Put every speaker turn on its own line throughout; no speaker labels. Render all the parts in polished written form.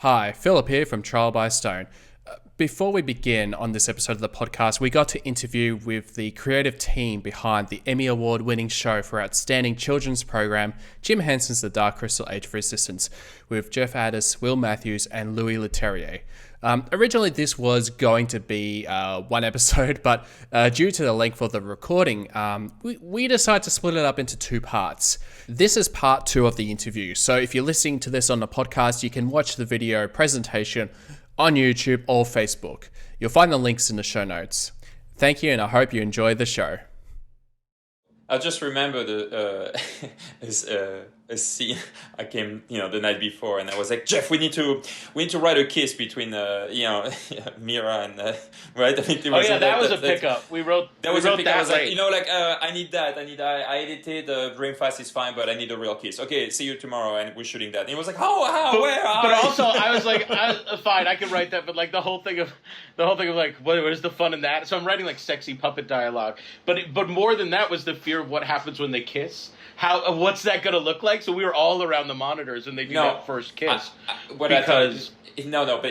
Hi, Philip here from Trial by Stone. Before we begin on this episode of the podcast, we got to interview with the creative team behind the Emmy Award-winning show for Outstanding Children's Program, Jim Henson's The Dark Crystal Age of Resistance, with Jeff Addiss, Will Matthews, and Louis Leterrier. Originally, this was going to be one episode, but due to the length of the recording, we decided to split it up into two parts. This is part 2 of the interview, so if you're listening to this on the podcast, you can watch the video presentation on YouTube or Facebook. You'll find the links in the show notes. Thank you, and I hope you enjoy the show.
I just remember a scene. I came, the night before, and I was like, Jeff, we need to write a kiss between, Mira and right. I mean,
that was a pickup. We wrote that was a pickup. I was like,
I need that. I edited Dreamfast is fine, but I need a real kiss. Okay, see you tomorrow, and we're shooting that. And he was like, where?
But also, I was like, fine, I can write that. But like the whole thing of like, what is the fun in that? So I'm writing like sexy puppet dialogue. But more than that was the fear of what happens when they kiss. What's that going to look like? So we were all around the monitors when they do that first kiss.
But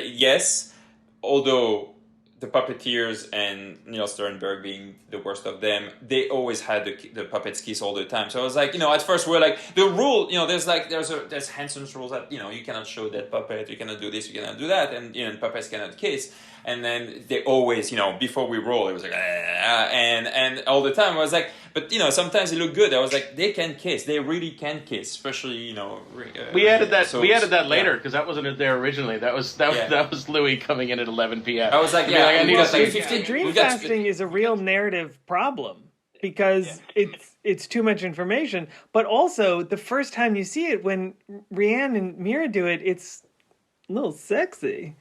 yes, although the puppeteers and Neil Sternberg being the worst of them, they always had the puppets kiss all the time. So I was like, at first we're like, the rule, there's Henson's rules that, you cannot show that puppet, you cannot do this, you cannot do that, and puppets cannot kiss. And then they always, before we roll, it was like, and all the time I was like, but sometimes they look good. I was like, they can kiss, they really can kiss, especially
we added that later because that wasn't there originally. That was Louis coming in at 11 p.m.
I was like, I need
15. Dreamfasting is a real narrative problem because it's too much information, but also the first time you see it when Rian and Mira do it, it's a little sexy.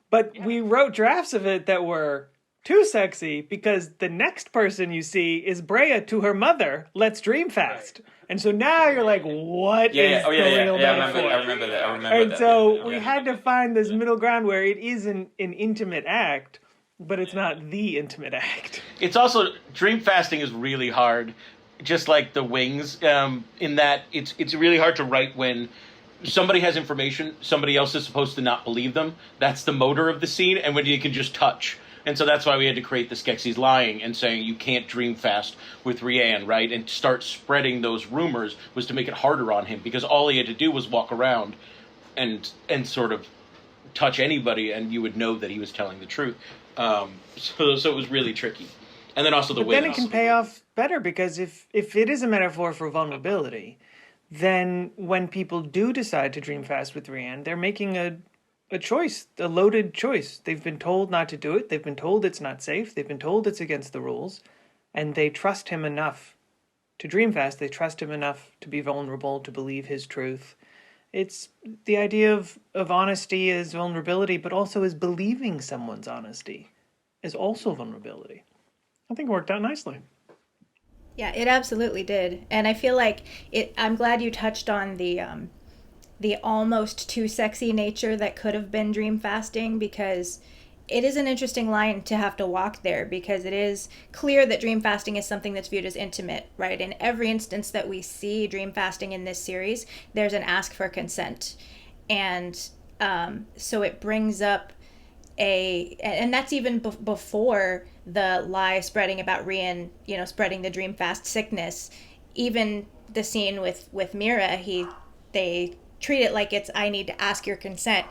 But we wrote drafts of it that were too sexy because the next person you see is Brea to her mother, let's dreamfast. Right. And so now you're like, what is the real metaphor?
I remember that.
And so we had to find this middle ground where it is an intimate act, but it's not the intimate act.
It's also, dreamfasting is really hard, just like the wings, in that it's really hard to write when somebody has information, somebody else is supposed to not believe them. That's the motor of the scene, and when you can just touch. And so that's why we had to create the Skeksis lying and saying you can't dream fast with Rian, right? And start spreading those rumors was to make it harder on him, because all he had to do was walk around and sort of touch anybody, and you would know that he was telling the truth. So it was really tricky. And then also the
way. But then it can pay off better, because if it is a metaphor for vulnerability, then when people do decide to dream fast with Rian, they're making a choice, a loaded choice. They've been told not to do it. They've been told it's not safe. They've been told it's against the rules. And they trust him enough to dream fast. They trust him enough to be vulnerable, to believe his truth. It's the idea of honesty as vulnerability, but also as believing someone's honesty is also vulnerability. I think it worked out nicely.
Yeah, it absolutely did. And I feel like I'm glad you touched on the almost too sexy nature that could have been dream fasting, because it is an interesting line to have to walk there, because it is clear that dream fasting is something that's viewed as intimate, right? In every instance that we see dream fasting in this series, there's an ask for consent. And so it brings up and that's even before the lie spreading about Rian, spreading the dream fast sickness. Even the scene with Mira, they treat it like it's, I need to ask your consent.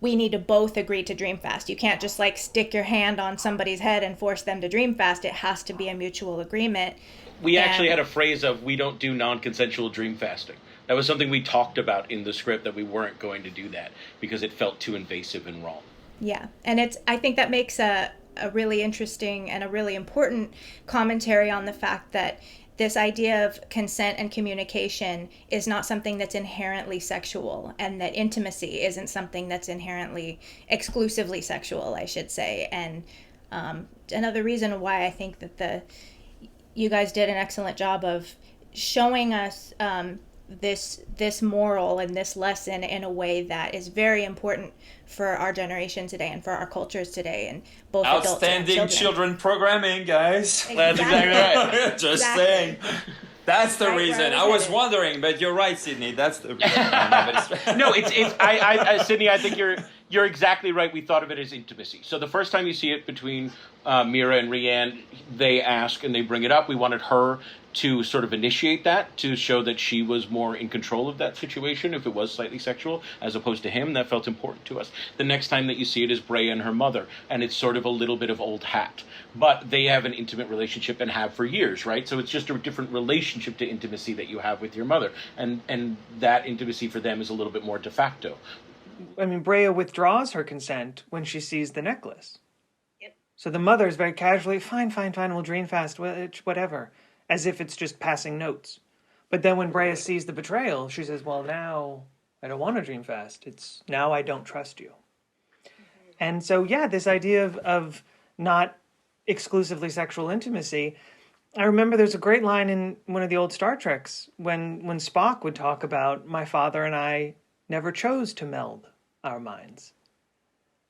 We need to both agree to dream fast. You can't just like stick your hand on somebody's head and force them to dream fast. It has to be a mutual agreement.
We actually had a phrase of, we don't do non-consensual dream fasting. That was something we talked about in the script, that we weren't going to do that because it felt too invasive and wrong.
Yeah, and I think that makes a really interesting and a really important commentary on the fact that this idea of consent and communication is not something that's inherently sexual, and that intimacy isn't something that's inherently exclusively sexual, I should say. And another reason why I think that you guys did an excellent job of showing us this moral and this lesson in a way that is very important for our generation today and for our cultures today, and both
outstanding
adults and
children programming, guys.
Exactly.
That's exactly right.
Just saying. That's the reason. I was wondering, but you're right, Sydney. That's the reason.
No, it's Sydney, I think You're exactly right. We thought of it as intimacy. So the first time you see it between Mira and Rian, they ask and they bring it up. We wanted her to sort of initiate that, to show that she was more in control of that situation if it was slightly sexual, as opposed to him. That felt important to us. The next time that you see it is Brea and her mother, and it's sort of a little bit of old hat. But they have an intimate relationship and have for years, right? So it's just a different relationship to intimacy that you have with your mother. And that intimacy for them is a little bit more de facto.
I mean, Brea withdraws her consent when she sees the necklace. Yep. So the mother is very casually, fine, we'll dream fast, whatever, as if it's just passing notes. But then when Brea sees the betrayal, she says, well, now I don't want to dream fast. It's now I don't trust you. Mm-hmm. And so, yeah, this idea of not exclusively sexual intimacy. I remember there's a great line in one of the old Star Treks when Spock would talk about my father and I never chose to meld our minds.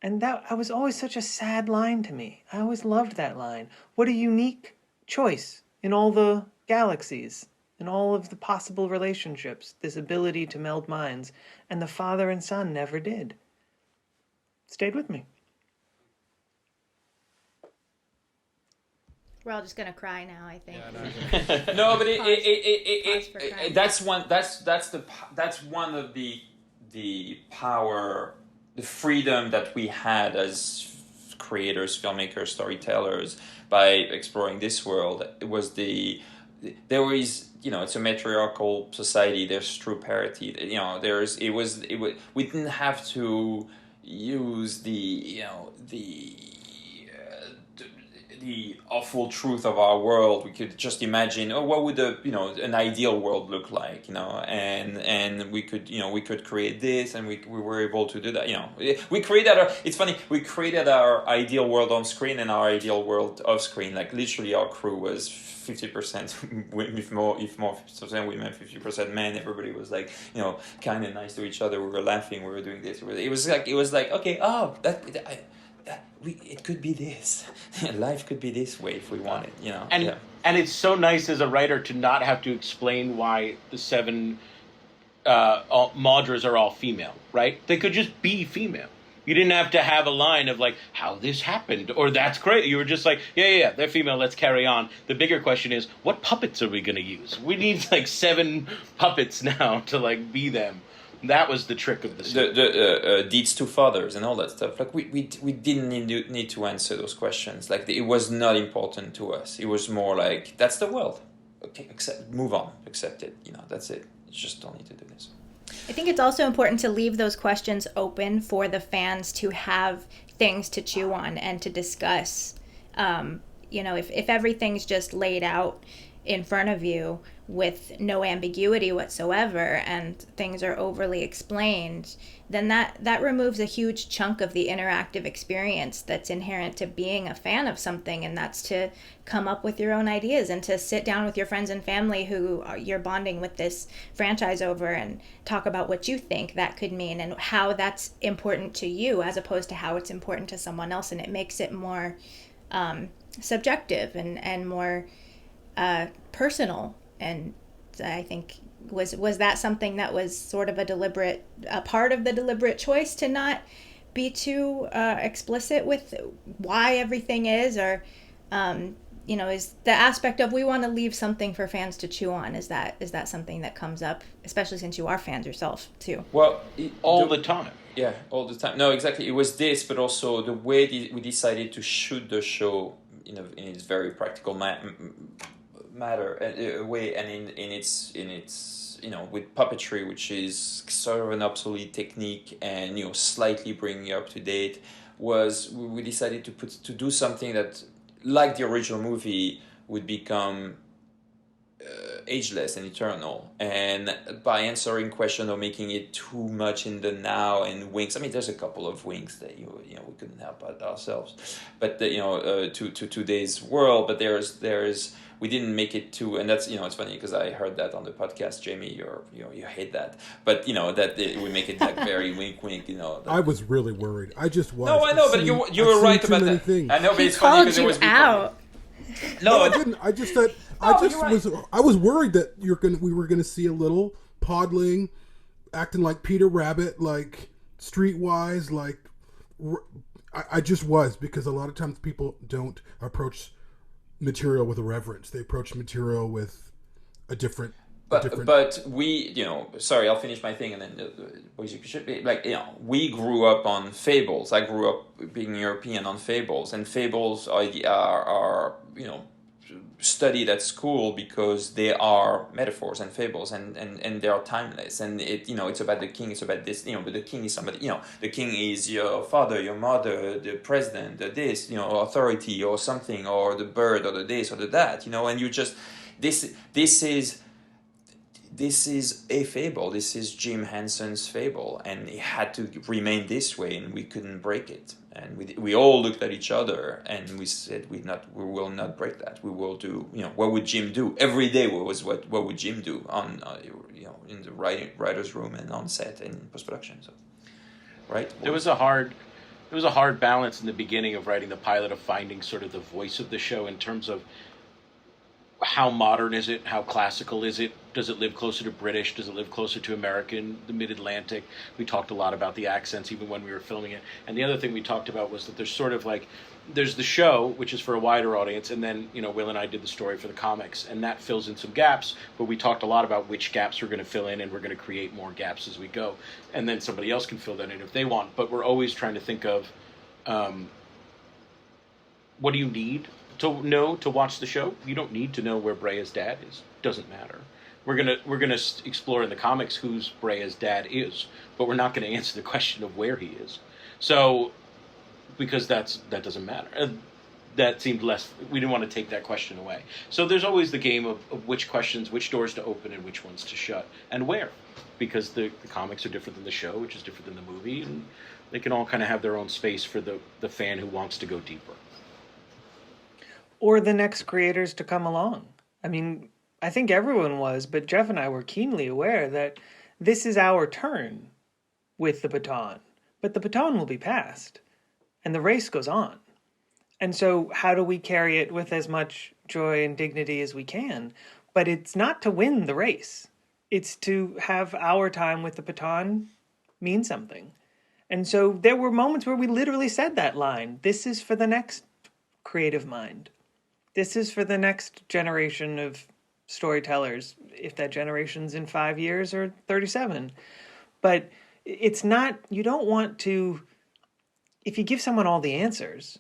And that was always such a sad line to me. I always loved that line. What a unique choice in all the galaxies, in all of the possible relationships, this ability to meld minds. And the father and son never did. Stayed with me.
We're all just gonna cry now, I think.
Yeah,
No, but that's one of the power, the freedom that we had as creators, filmmakers, storytellers by exploring this world. It was there is, it's a matriarchal society. There's true parity. We didn't have to use the awful truth of our world. We could just imagine, what would an ideal world look like, and we could create this, and we were able to do that. We created we created our ideal world on screen and our ideal world off screen. Like literally, our crew was 50% if more 50% women, 50% men. Everybody was like, kind and nice to each other. We were laughing. We were doing this. It was like okay, it could be this. Life could be this way if we want it,
And it's so nice as a writer to not have to explain why the 7 Maudras are all female, right? They could just be female. You didn't have to have a line of like, how this happened, or that's great. You were just like, yeah, they're female, let's carry on. The bigger question is, what puppets are we going to use? We need like 7 puppets now to like be them. That was the trick of the story.
The deeds to fathers and all that stuff. Like we didn't need to answer those questions. Like it was not important to us. It was more like, that's the world. Okay, move on, accept it. That's it. You just don't need to do this.
I think it's also important to leave those questions open for the fans to have things to chew on and to discuss. If everything's just laid out in front of you with no ambiguity whatsoever and things are overly explained, then that removes a huge chunk of the interactive experience that's inherent to being a fan of something, and that's to come up with your own ideas and to sit down with your friends and family who you're bonding with this franchise over and talk about what you think that could mean and how that's important to you as opposed to how it's important to someone else, and it makes it more subjective and more personal. And I think was that something that was sort of a part of the deliberate choice to not be too explicit with why everything is, or is the aspect of we want to leave something for fans to chew on? Is that something that comes up, especially since you are fans yourself too?
Well,
all the time.
Yeah, all the time. No, exactly. It was this, but also the way we decided to shoot the show in its very practical way, and in its with puppetry, which is sort of an obsolete technique, and slightly bringing it up to date, was we decided to do something that, like the original movie, would become ageless and eternal, and by answering questions or making it too much in the now and winks. I mean, there's a couple of winks that we couldn't help ourselves, but to today's world. But there's we didn't make it too, and that's it's funny because I heard that on the podcast, Jamie. You hate that, but that we make it like very wink.
I was really worried. I just was.
No, I know, but you were right about that.
Things.
I know, but
he
it's funny because
it was out.
No, I didn't. I just thought. I was worried that we were gonna see a little podling acting like Peter Rabbit, like streetwise, like I just was, because a lot of times people don't approach material with a reverence. They approach material with a different.
But we, sorry, I'll finish my thing and then boys, you should be like, we grew up on fables. I grew up being European on fables, and fables are studied at school because they are metaphors and fables, and they are timeless, and it's about the king, it's about this, but the king is somebody, the king is your father, your mother, the president, the this, authority or something, or the bird or the this or the that, and you just, this is a fable. This is Jim Henson's fable, and it had to remain this way, and we couldn't break it. And we all looked at each other, and we said, we will not break that. We will do, what would Jim do? Every day was what would Jim do on, in the writer's room and on set and post production. So, right.
There was a hard balance in the beginning of writing the pilot, of finding sort of the voice of the show in terms of how modern is it? How classical is it? Does it live closer to British? Does it live closer to American, the Mid-Atlantic? We talked a lot about the accents even when we were filming it. And the other thing we talked about was that there's sort of like, there's the show, which is for a wider audience, and then, Will and I did the story for the comics, and that fills in some gaps, but we talked a lot about which gaps we're going to fill in, and we're going to create more gaps as we go. And then somebody else can fill that in if they want. But we're always trying to think of, what do you need to know to watch the show? You don't need to know where Brea's dad is. Doesn't matter. We're gonna explore in the comics whose Brea's dad is, but we're not going to answer the question of where he is. So, because that doesn't matter. That seemed less. We didn't want to take that question away. So there's always the game of which questions, which doors to open and which ones to shut, and where, because the comics are different than the show, which is different than the movie, and they can all kind of have their own space for the fan who wants to go deeper.
Or the next creators to come along. I mean, I think everyone was, but Jeff and I were keenly aware that this is our turn with the baton. But the baton will be passed, and the race goes on. And so how do we carry it with as much joy and dignity as we can? But it's not to win the race. It's to have our time with the baton mean something. And so there were moments where we literally said that line. This is for the next creative mind. This is for the next generation of storytellers, if that generation's in 5 years or 37. But it's not, you don't want to, if you give someone all the answers,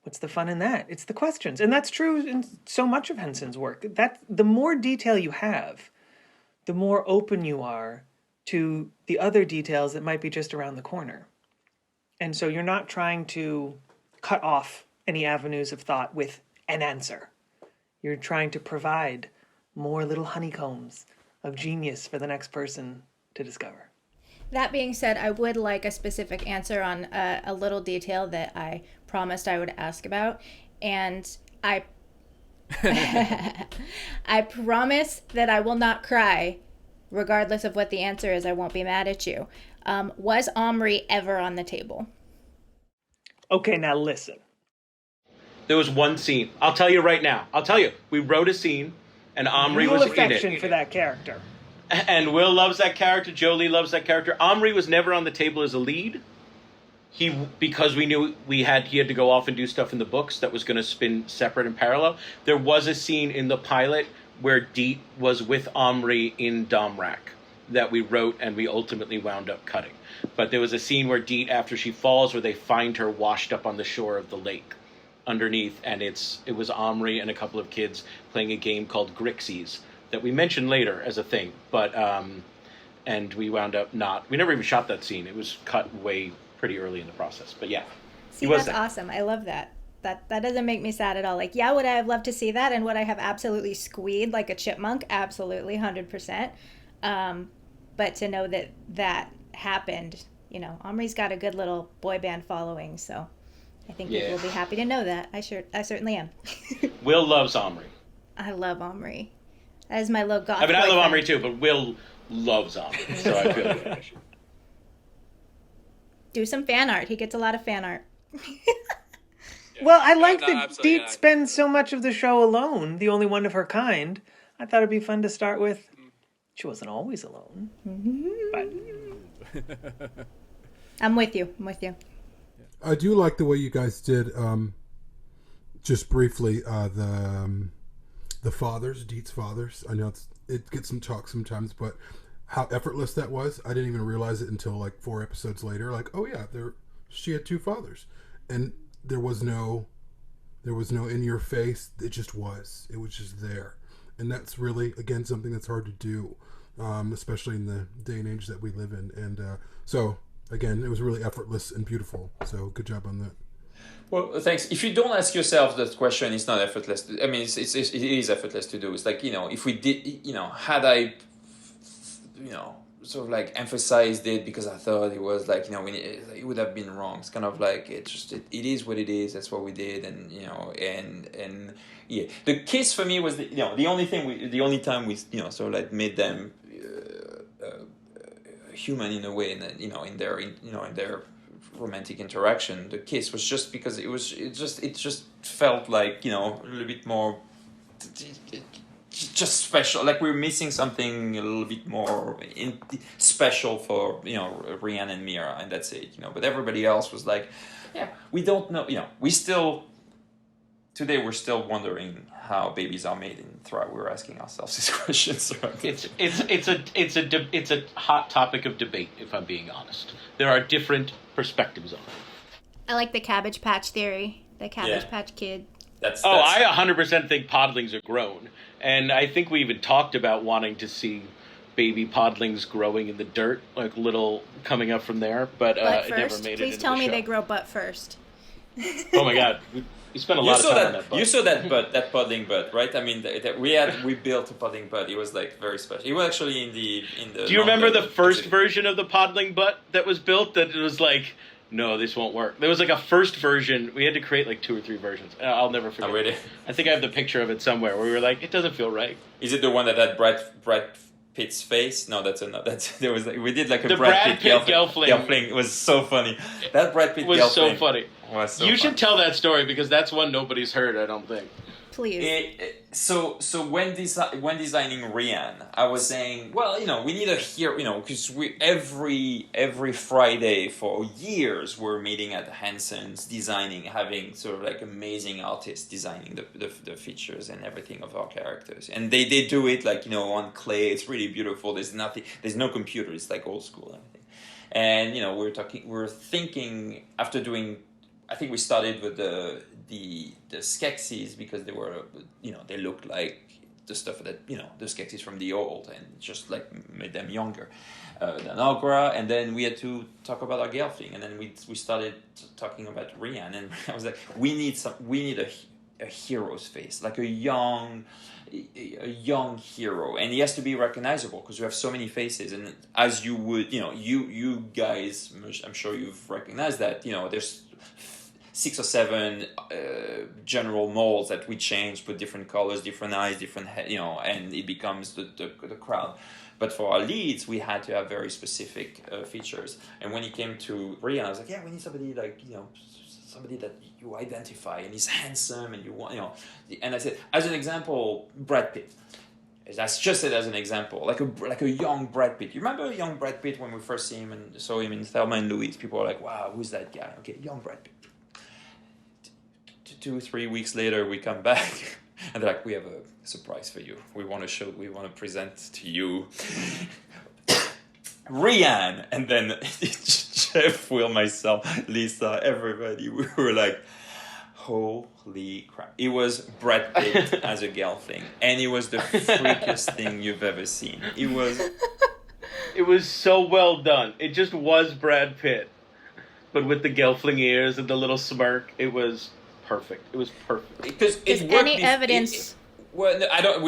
what's the fun in that? It's the questions. And that's true in so much of Henson's work. That the more detail you have, the more open you are to the other details that might be just around the corner. And so you're not trying to cut off any avenues of thought with an answer. You're trying to provide more little honeycombs of genius for the next person to discover.
That being said, I would like a specific answer on a little detail that I promised I would ask about. And I I promise that I will not cry, regardless of what the answer is. I won't be mad at you. Was Omri ever on the table?
Okay, now listen.
There was one scene. I'll tell you right now. We wrote a scene, and Omri was in it.
Real affection for that character.
And Will loves that character. Jolie loves that character. Omri was never on the table as a lead. Because we knew he had to go off and do stuff in the books that was going to spin separate and parallel. There was a scene in the pilot where Deet was with Omri in Domrak that we wrote and we ultimately wound up cutting. But there was a scene where Deet, after she falls, where they find her washed up on the shore of the lake underneath, and it was Omri and a couple of kids playing a game called Grixis that we mentioned later as a thing, but and we wound up we never even shot that scene. It was cut pretty early in the process, but yeah.
See, that's awesome. I love that. That doesn't make me sad at all. Like, yeah, would I have loved to see that, and would I have absolutely squeed like a chipmunk? Absolutely, 100%. But to know that happened, Omri's got a good little boy band following, so I think people will be happy to know that. I certainly am.
Will loves Omri.
I love Omri. That is my little goth.
I mean, I love Omri too, but Will loves Omri, so I feel like
do some fan art. He gets a lot of fan art.
Well, I like that Deet spends so much of the show alone, the only one of her kind. I thought it'd be fun to start with. She wasn't always alone. But
I'm with you. I'm with you.
I do like the way you guys did, just briefly, the fathers, Deet's fathers. I know it gets some talk sometimes, but how effortless that was. I didn't even realize it until like 4 episodes later. Like, oh yeah, she had 2 fathers, and there was no in your face. It just was. It was just there, and that's really, again, something that's hard to do, especially in the day and age that we live in. And so again, it was really effortless and beautiful. So good job on that.
Well, thanks. If you don't ask yourself that question, it's not effortless. I mean, it is effortless to do. It's like, if we did, had I, sort of like emphasized it because I thought it was like, it would have been wrong. It's kind of like, it is what it is. That's what we did. And, and yeah, the kiss for me was, the only time we, sort of like made them human in a way, and in their romantic interaction. The kiss was just because it just felt like, a little bit more just special, like we're missing something a little bit more special for Rian and Mira, and that's it. But everybody else was like, we don't know. We're still wondering how babies are made in Thrawn. We're asking ourselves these questions.
It's a hot topic of debate, if I'm being honest. There are different perspectives on it.
I like the Cabbage Patch theory. The Cabbage Patch Kid.
I 100% think podlings are grown. And I think we even talked about wanting to see baby podlings growing in the dirt, like little coming up from there. But it never made it.
Please tell me they grow butt first.
Oh my God. We spent a lot of time on that butt.
You saw that podling butt, right? I mean, we built a podling butt. It was like very special. It was actually in the.
Do you remember the first version of the podling butt that was built? That it was like, no, this won't work. There was like a first version. We had to create like 2 or 3 versions. I'll never forget.
Oh, really?
I think I have the picture of it somewhere where we were like, it doesn't feel right.
Is it the one that had Brad Pitt's face? No, that's not. There was we did like a
the Brad Pitt Gelfling.
Gelfling. It was so funny. That Brad Pitt
was
Gelfling
so funny.
Was so
you
funny.
should tell that story because that's one nobody's heard. I don't think.
Please.
So when designing Rian, I was saying, well, we need a hero, because we every Friday for years we're meeting at Henson's having sort of like amazing artists designing the features and everything of our characters, and they do it like on clay. It's really beautiful. There's no computer. It's like old school and everything. And we're thinking after doing. I think we started with the Skeksis because they were, they looked like the stuff that, the Skeksis from the old, and just like made them younger than Aughra. And then we had to talk about our Gelfling, and then we started talking about Rian, and I was like, we need a hero's face, like a young hero, and he has to be recognizable because we have so many faces. And as you would, you guys, I'm sure you've recognized that, there's 6 or 7 general molds that we change, put different colors, different eyes, different head, and it becomes the crowd. But for our leads, we had to have very specific features. And when it came to Rian, I was like, we need somebody like, somebody that you identify and he's handsome and you want, And I said, as an example, Brad Pitt. That's just it as an example, like a young Brad Pitt. You remember young Brad Pitt when we first saw him in Thelma and Louise? People were like, "Wow, who's that guy?" Okay, young Brad Pitt. 2-3 weeks later, we come back, and they're like, "We have a surprise for you. We want to present to you Rian." And then Jeff, Will, myself, Lisa, everybody, we were like, holy crap. It was Brad Pitt as a Gelfling, and it was the freakiest thing you've ever seen.
It was so well done. It just was Brad Pitt, but with the Gelfling ears and the little smirk. It was perfect. It was perfect.
Because
is any evidence...
Well, I don't.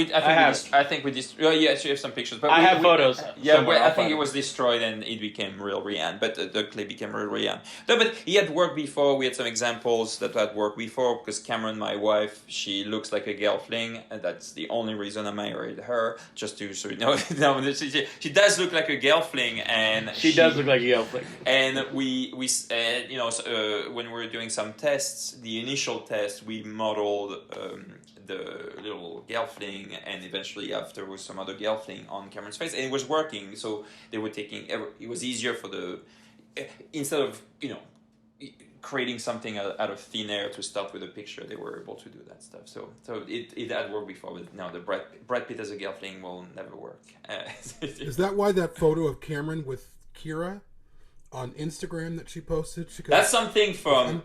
I think we just. Well, yes, you have some pictures, but
I have photos.
Yeah, but I think it was destroyed and it became real Rian. But the clay became real Rian. No, but he had worked before. We had some examples that had worked before because Cameron, my wife, she looks like a Gelfling, and that's the only reason I married her. Just to so you know, she does look like a Gelfling, and
she does look like a Gelfling.
And we when we were doing some tests, the initial test, we modeled. The little Gelfling, and eventually after was some other Gelfling on Cameron's face, and it was working. So they were taking. It was easier for the instead of creating something out of thin air to start with a picture, they were able to do that stuff. So it had worked before, but no, the Brad Pitt as a Gelfling will never work.
Is that why that photo of Cameron with Kira on Instagram that she posted?
That's something from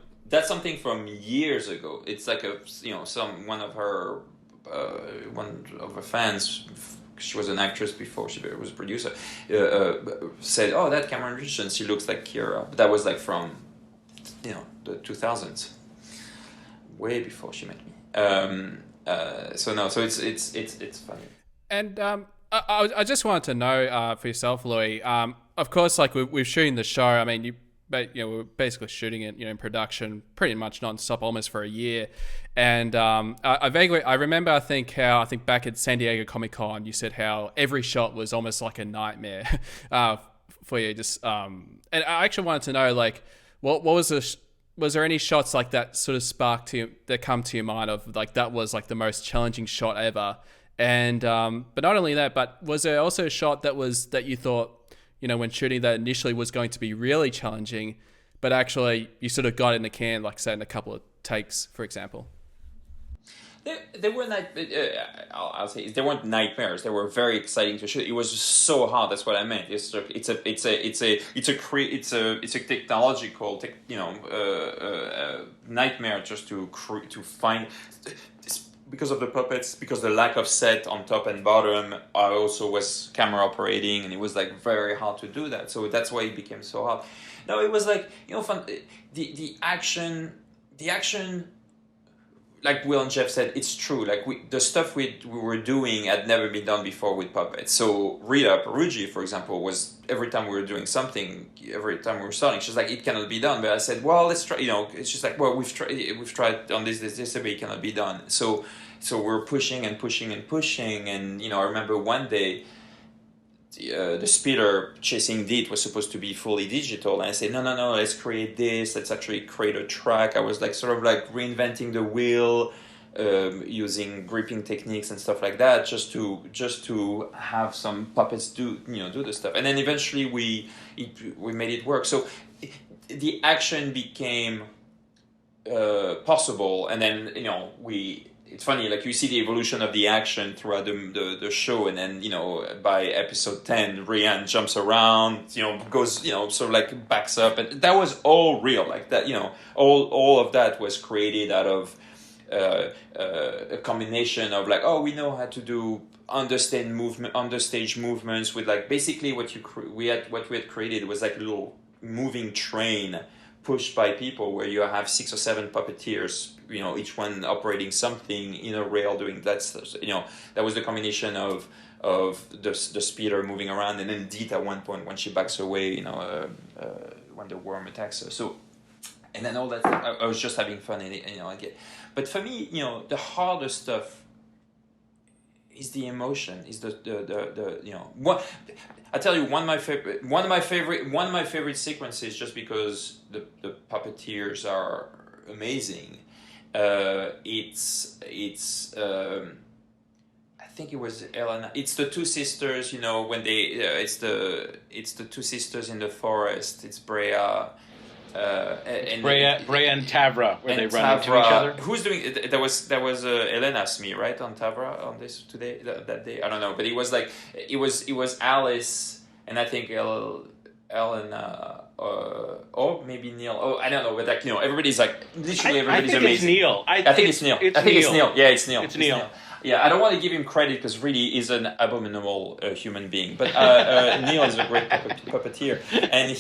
years ago. It's like one of her fans. She was an actress before she was a producer. Said, "Oh, that Cameron Richardson, she looks like Kira." But that was like from the 2000s, way before she met me. So it's funny.
And I just wanted to know for yourself, Louis. Of course, like we're shooting the show. I mean, we're basically shooting it, in production pretty much non-stop, almost for a year. And I remember, I think back at San Diego Comic-Con, you said how every shot was almost like a nightmare for you. And I actually wanted to know, like, what was there any shots like that sort of that come to your mind of like that was like the most challenging shot ever? And but not only that, but was there also a shot that you thought, when shooting that initially was going to be really challenging, but actually you sort of got it in the can, like say in a couple of takes, for example?
They were I'll say they weren't nightmares. They were very exciting to shoot. It was so hard. That's what I meant. It's a technological nightmare just to find. Because of the puppets, because the lack of set on top and bottom, I also was camera operating, and it was like very hard to do that. So that's why it became so hard. No, it was like fun. The action. Like Will and Jeff said, it's true. Like the stuff we were doing had never been done before with puppets. So Rita Peruggi, for example, was every time we were doing something, every time we were starting, she's like, it cannot be done. But I said, well, let's try. It's just like, well, we've tried on this, but it cannot be done. So we're pushing and pushing and pushing. And I remember one day, the speeder chasing Deet was supposed to be fully digital, and I said, no, let's create this. Let's actually create a track. I was like sort of like reinventing the wheel, using gripping techniques and stuff like that, just to have some puppets do the stuff. And then eventually we made it work. So the action became possible, and then it's funny, like you see the evolution of the action throughout the show, and then by episode 10, Rian jumps around, goes, sort of like backs up, and that was all real, like that, all of that was created out of a combination of like, we know how to do understage movements with like basically what we had created was like a little moving train pushed by people where you have 6 or 7 puppeteers, each one operating something in a rail doing that stuff. That was the combination of the speeder moving around, and then Deet at one point when she backs away, when the worm attacks her. So, and then all that stuff, I was just having fun in it, but for me, the hardest stuff is the emotion, is the what. I tell you, one of my favorite sequences, just because the puppeteers are amazing. It's I think it was Elena. It's the two sisters. When they it's the two sisters in the forest. It's Brea.
Brea and Tavra, where they run into each other.
Who's doing it? That was Elena Smee, right, on Tavra on this today that day. I don't know, but it was Alice and I think Elena or maybe Neil. Oh, I don't know, but like everybody's like literally everybody's amazing.
It's Neil.
I think it's Neil. I think it's Neil. Yeah, it's Neil.
It's Neil.
Yeah, I don't want to give him credit because really he's an abominable human being. But Neil is a great puppeteer, and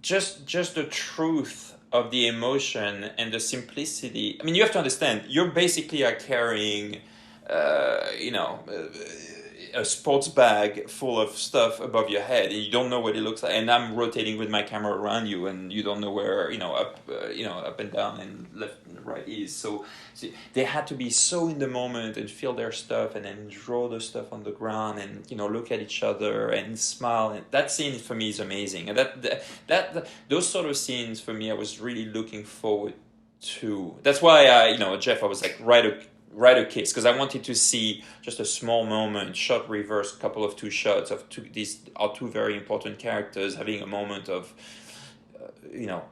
just the truth of the emotion and the simplicity. I mean, you have to understand. You're basically carrying, a sports bag full of stuff above your head, and you don't know what it looks like. And I'm rotating with my camera around you, and you don't know where up and down and left and right is. So they had to be so in the moment and feel their stuff, and then draw the stuff on the ground, and look at each other and smile. And that scene for me is amazing. And that those sort of scenes for me, I was really looking forward to. That's why Jeff, I was like write a kiss, because I wanted to see just a small moment, shot reverse, couple of two shots of these are two very important characters having a moment of,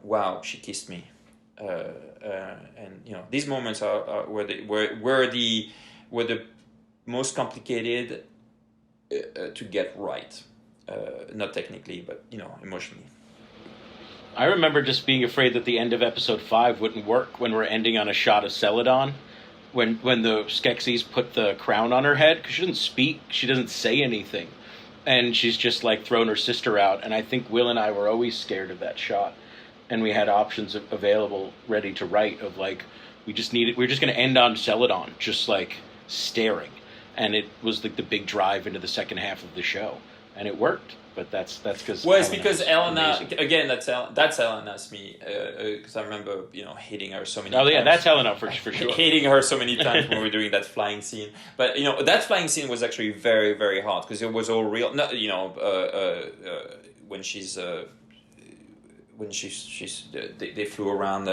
wow, she kissed me, and these moments were the most complicated to get right, not technically, but emotionally.
I remember just being afraid that the end of episode 5 wouldn't work when we're ending on a shot of Celadon. When the Skeksis put the crown on her head, because she doesn't speak, she doesn't say anything. And she's just like thrown her sister out. And I think Will and I were always scared of that shot. And we had options available ready to write of like, we're just going to end on Celadon, just like staring. And it was like the big drive into the second half of the show. And it worked. But that's because
it's because Elena again. That's Elena's me, because I remember hating her so many.
Oh
times.
Yeah, that's Helena for sure.
Hating her so many times when we were doing that flying scene. But that flying scene was actually very, very hard because it was all real. No, when they flew around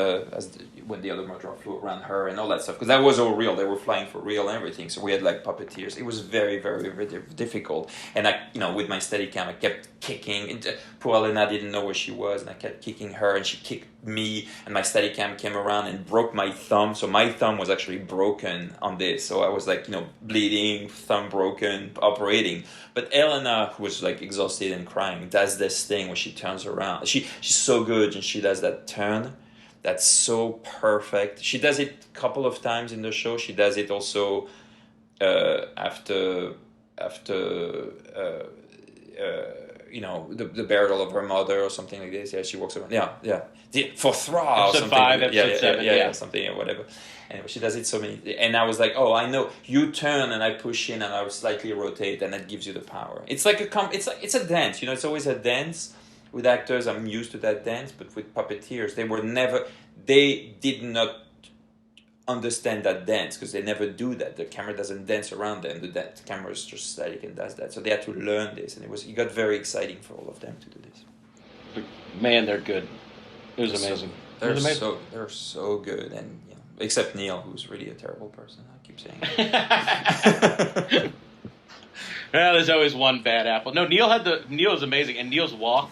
when the other murderer flew around her and all that stuff, because that was all real. They were flying for real and everything. So we had like puppeteers. It was very, very, very difficult. And with my Steadicam, I kept kicking. And poor Elena didn't know where she was, and I kept kicking her, and she kicked me. And my Steadicam came around and broke my thumb. So my thumb was actually broken on this. So I was like, bleeding, thumb broken, operating. But Elena, who was like exhausted and crying, does this thing where she turns around. She's so good, and she does that turn. That's so perfect. She does it a couple of times in the show. She does it also after the burial of her mother or something like this. Yeah, she walks around. Yeah. For Thrawn.
Episode 5, episode 7.
Yeah, something or whatever. Anyway, she does it so many. And I was like, oh, I know. You turn and I push in and I slightly rotate, and that gives you the power. It's like it's a dance. It's always a dance. With actors, I'm used to that dance, but with puppeteers, they did not understand that dance because they never do that. The camera doesn't dance around them. The camera is just static and does that. So they had to learn this, and it got very exciting for all of them to do this.
Man, they're good. It was amazing.
They're so good, and except Neil, who's really a terrible person. I keep saying that.
Well, there's always one bad apple. No, Neil is amazing, and Neil's walk.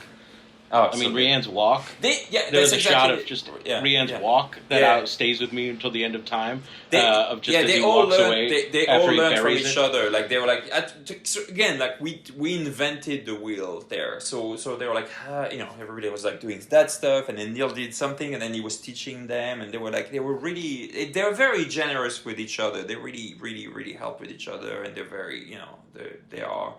Oh,
Rian's walk. There was a shot of just Rian's walk that stays with me until the end of time. As he walks away.
They all learned from each other. Like they were like, again, like we invented the wheel there. So they were like, everybody was like doing that stuff, and then Neil did something, and then he was teaching them, and they were very generous with each other. They really, really, really help with each other, and they're very, they are.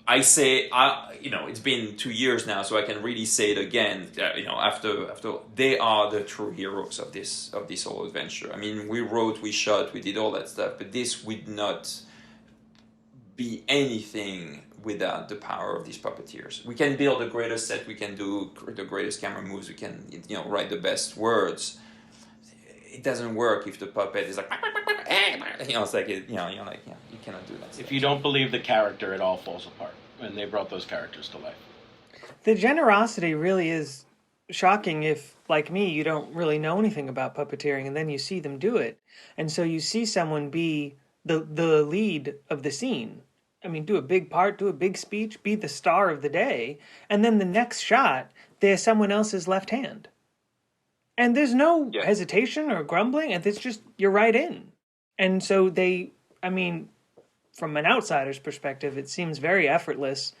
I say, it's been 2 years now, so I can really say it again. After they are the true heroes of this whole adventure. I mean, we wrote, we shot, we did all that stuff, but this would not be anything without the power of these puppeteers. We can build the greatest set, we can do the greatest camera moves, we can write the best words. It doesn't work if the puppet is like, it's like you cannot do that stuff.
If you don't believe the character, it all falls apart. And they brought those characters to life.
The generosity really is shocking if, like me, you don't really know anything about puppeteering, and then you see them do it. And so you see someone be the lead of the scene. I mean, do a big part, do a big speech, be the star of the day, and then the next shot, they're someone else's left hand. And there's no hesitation or grumbling, and it's just, you're right in. And so from an outsider's perspective, it seems very effortless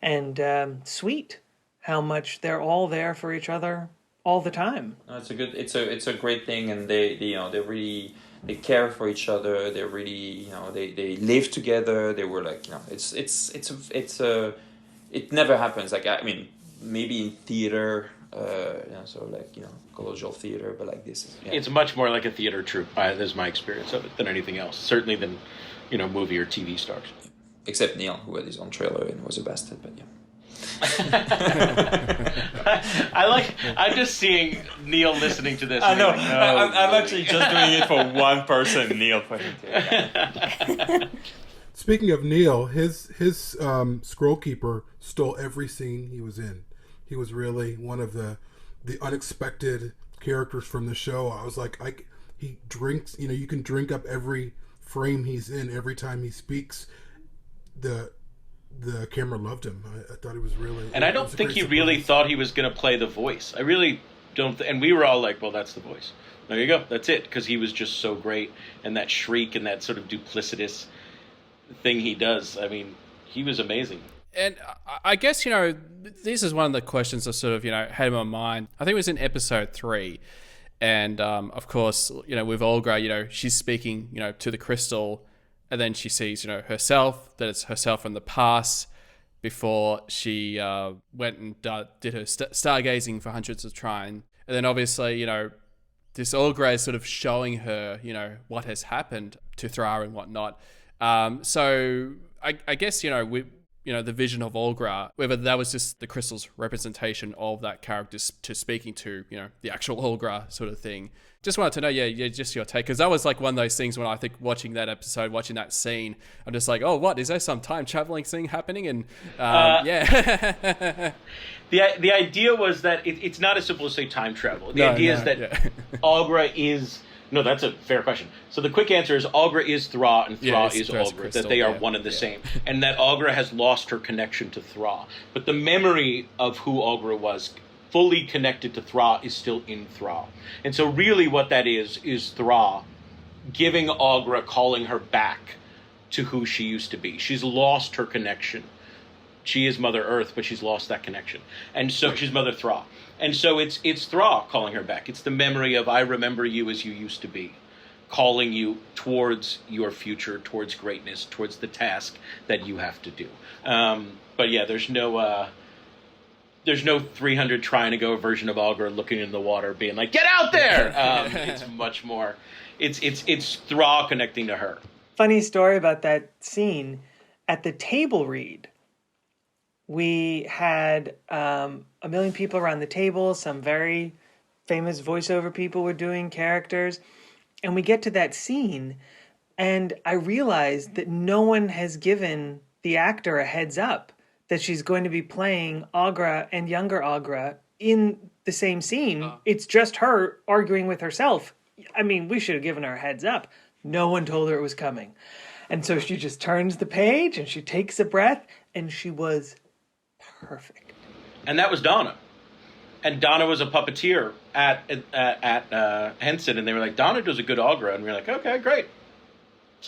and sweet how much they're all there for each other all the time.
No, it's a great thing, and they really care for each other. They really they live together. They were like it never happens. Like maybe in theater. Collegial theater, but like this.
It's much more like a theater troupe, is my experience of it, than anything else. Certainly than, movie or TV stars.
Except Neil, who had his own trailer and was a bastard, but
I'm just seeing Neil listening to this.
I know. I'm actually just doing it for one person, Neil.
Speaking of Neil, his scroll keeper stole every scene he was in. He was really one of the unexpected characters from the show. I was like, he drinks. You can drink up every frame he's in. Every time he speaks, the camera loved him. I thought he was really.
And I don't think he really thought he was going to play the voice. I really don't. And we were all like, well, that's the voice. There you go. That's it. Because he was just so great. And that shriek and that sort of duplicitous thing he does. I mean, he was amazing.
And I guess, this is one of the questions I sort of, had in my mind. I think it was in episode 3. And, of course, with Aughra, she's speaking, to the crystal. And then she sees, herself, that it's herself from the past before she went and did her stargazing for hundreds of trine. And then obviously, this Aughra is sort of showing her, what has happened to Thrawn and whatnot. So I guess, the vision of Aughra, whether that was just the crystal's representation of that character to speaking to, the actual Aughra sort of thing. Just wanted to know, just your take, because that was like one of those things when I think watching that episode, watching that scene, I'm just like, oh, what, is there some time traveling thing happening? And yeah.
The idea was that it's not as simple as say time travel. The idea is that Aughra is. No, that's a fair question. So the quick answer is Aughra is Thrawn and Thrawn is Aughra, crystal, that they are one and the same. And that Aughra has lost her connection to Thrawn. But the memory of who Aughra was fully connected to Thrawn is still in Thrawn. And so really what that is Thrawn giving Aughra, calling her back to who she used to be. She's lost her connection. She is Mother Earth, but she's lost that connection. And so she's Mother Thrawn. And so it's Thrawn calling her back. It's the memory of I remember you as you used to be, calling you towards your future, towards greatness, towards the task that you have to do. But yeah, there's no 300 trying to go version of Aughra looking in the water being like, get out there! It's much more, it's Thrawn connecting to her.
Funny story about that scene. At the table read, we had a million people around the table. Some very famous voiceover people were doing characters. And we get to that scene, and I realized that no one has given the actor a heads up that she's going to be playing Aughra and younger Aughra in the same scene. It's just her arguing with herself. I mean, we should have given her a heads up. No one told her it was coming. And so she just turns the page, and she takes a breath, and she was perfect.
And that was Donna. And Donna was a puppeteer at Henson, and they were like, Donna does a good Aughra, and we were like, okay, great.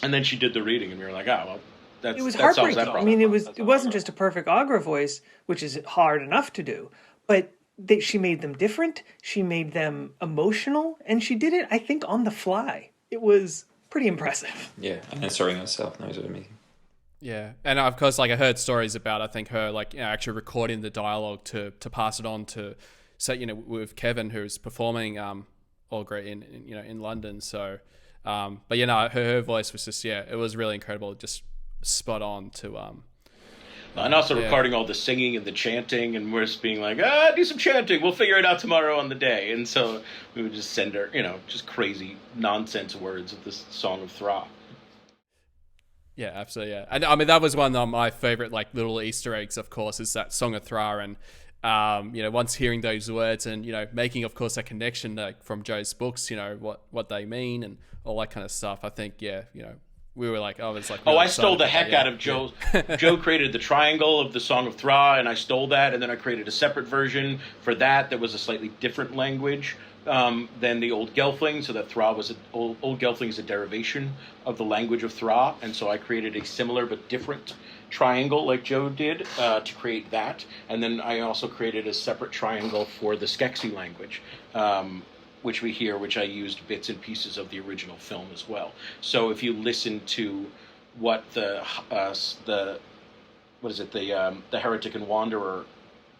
And then she did the reading, and we were like, oh, well,
it was heartbreaking. I mean, it wasn't just a perfect Aughra voice, which is hard enough to do, but she made them different. She made them emotional, and she did it, I think, on the fly. It was pretty impressive.
Yeah, and answering herself. That was amazing.
Yeah, and of course, like I heard stories about, I think her actually recording the dialogue to pass it on to, say, with Kevin, who's performing Aughra in London. So, but her voice was just it was really incredible, just spot on to.
And also recording all the singing and the chanting, and we're just being like, do some chanting. We'll figure it out tomorrow on the day. And so we would just send her, just crazy nonsense words of this song of Thrawn.
Yeah, absolutely. Yeah, and I mean that was one of my favorite little Easter eggs. Of course, is that Song of Thrawn, and once hearing those words and making, of course, that connection from Joe's books, what they mean and all that kind of stuff. I think we were like, really
I stole the heck out of Joe. Joe created the triangle of the Song of Thrawn, and I stole that, and then I created a separate version for that was a slightly different language than the Old Gelfling, so that Thrawn was Old Gelfling is a derivation of the language of Thrawn, and so I created a similar but different triangle like Joe did to create that, and then I also created a separate triangle for the Skeksis language, which we hear, which I used bits and pieces of the original film as well. So if you listen to what the Heretic and Wanderer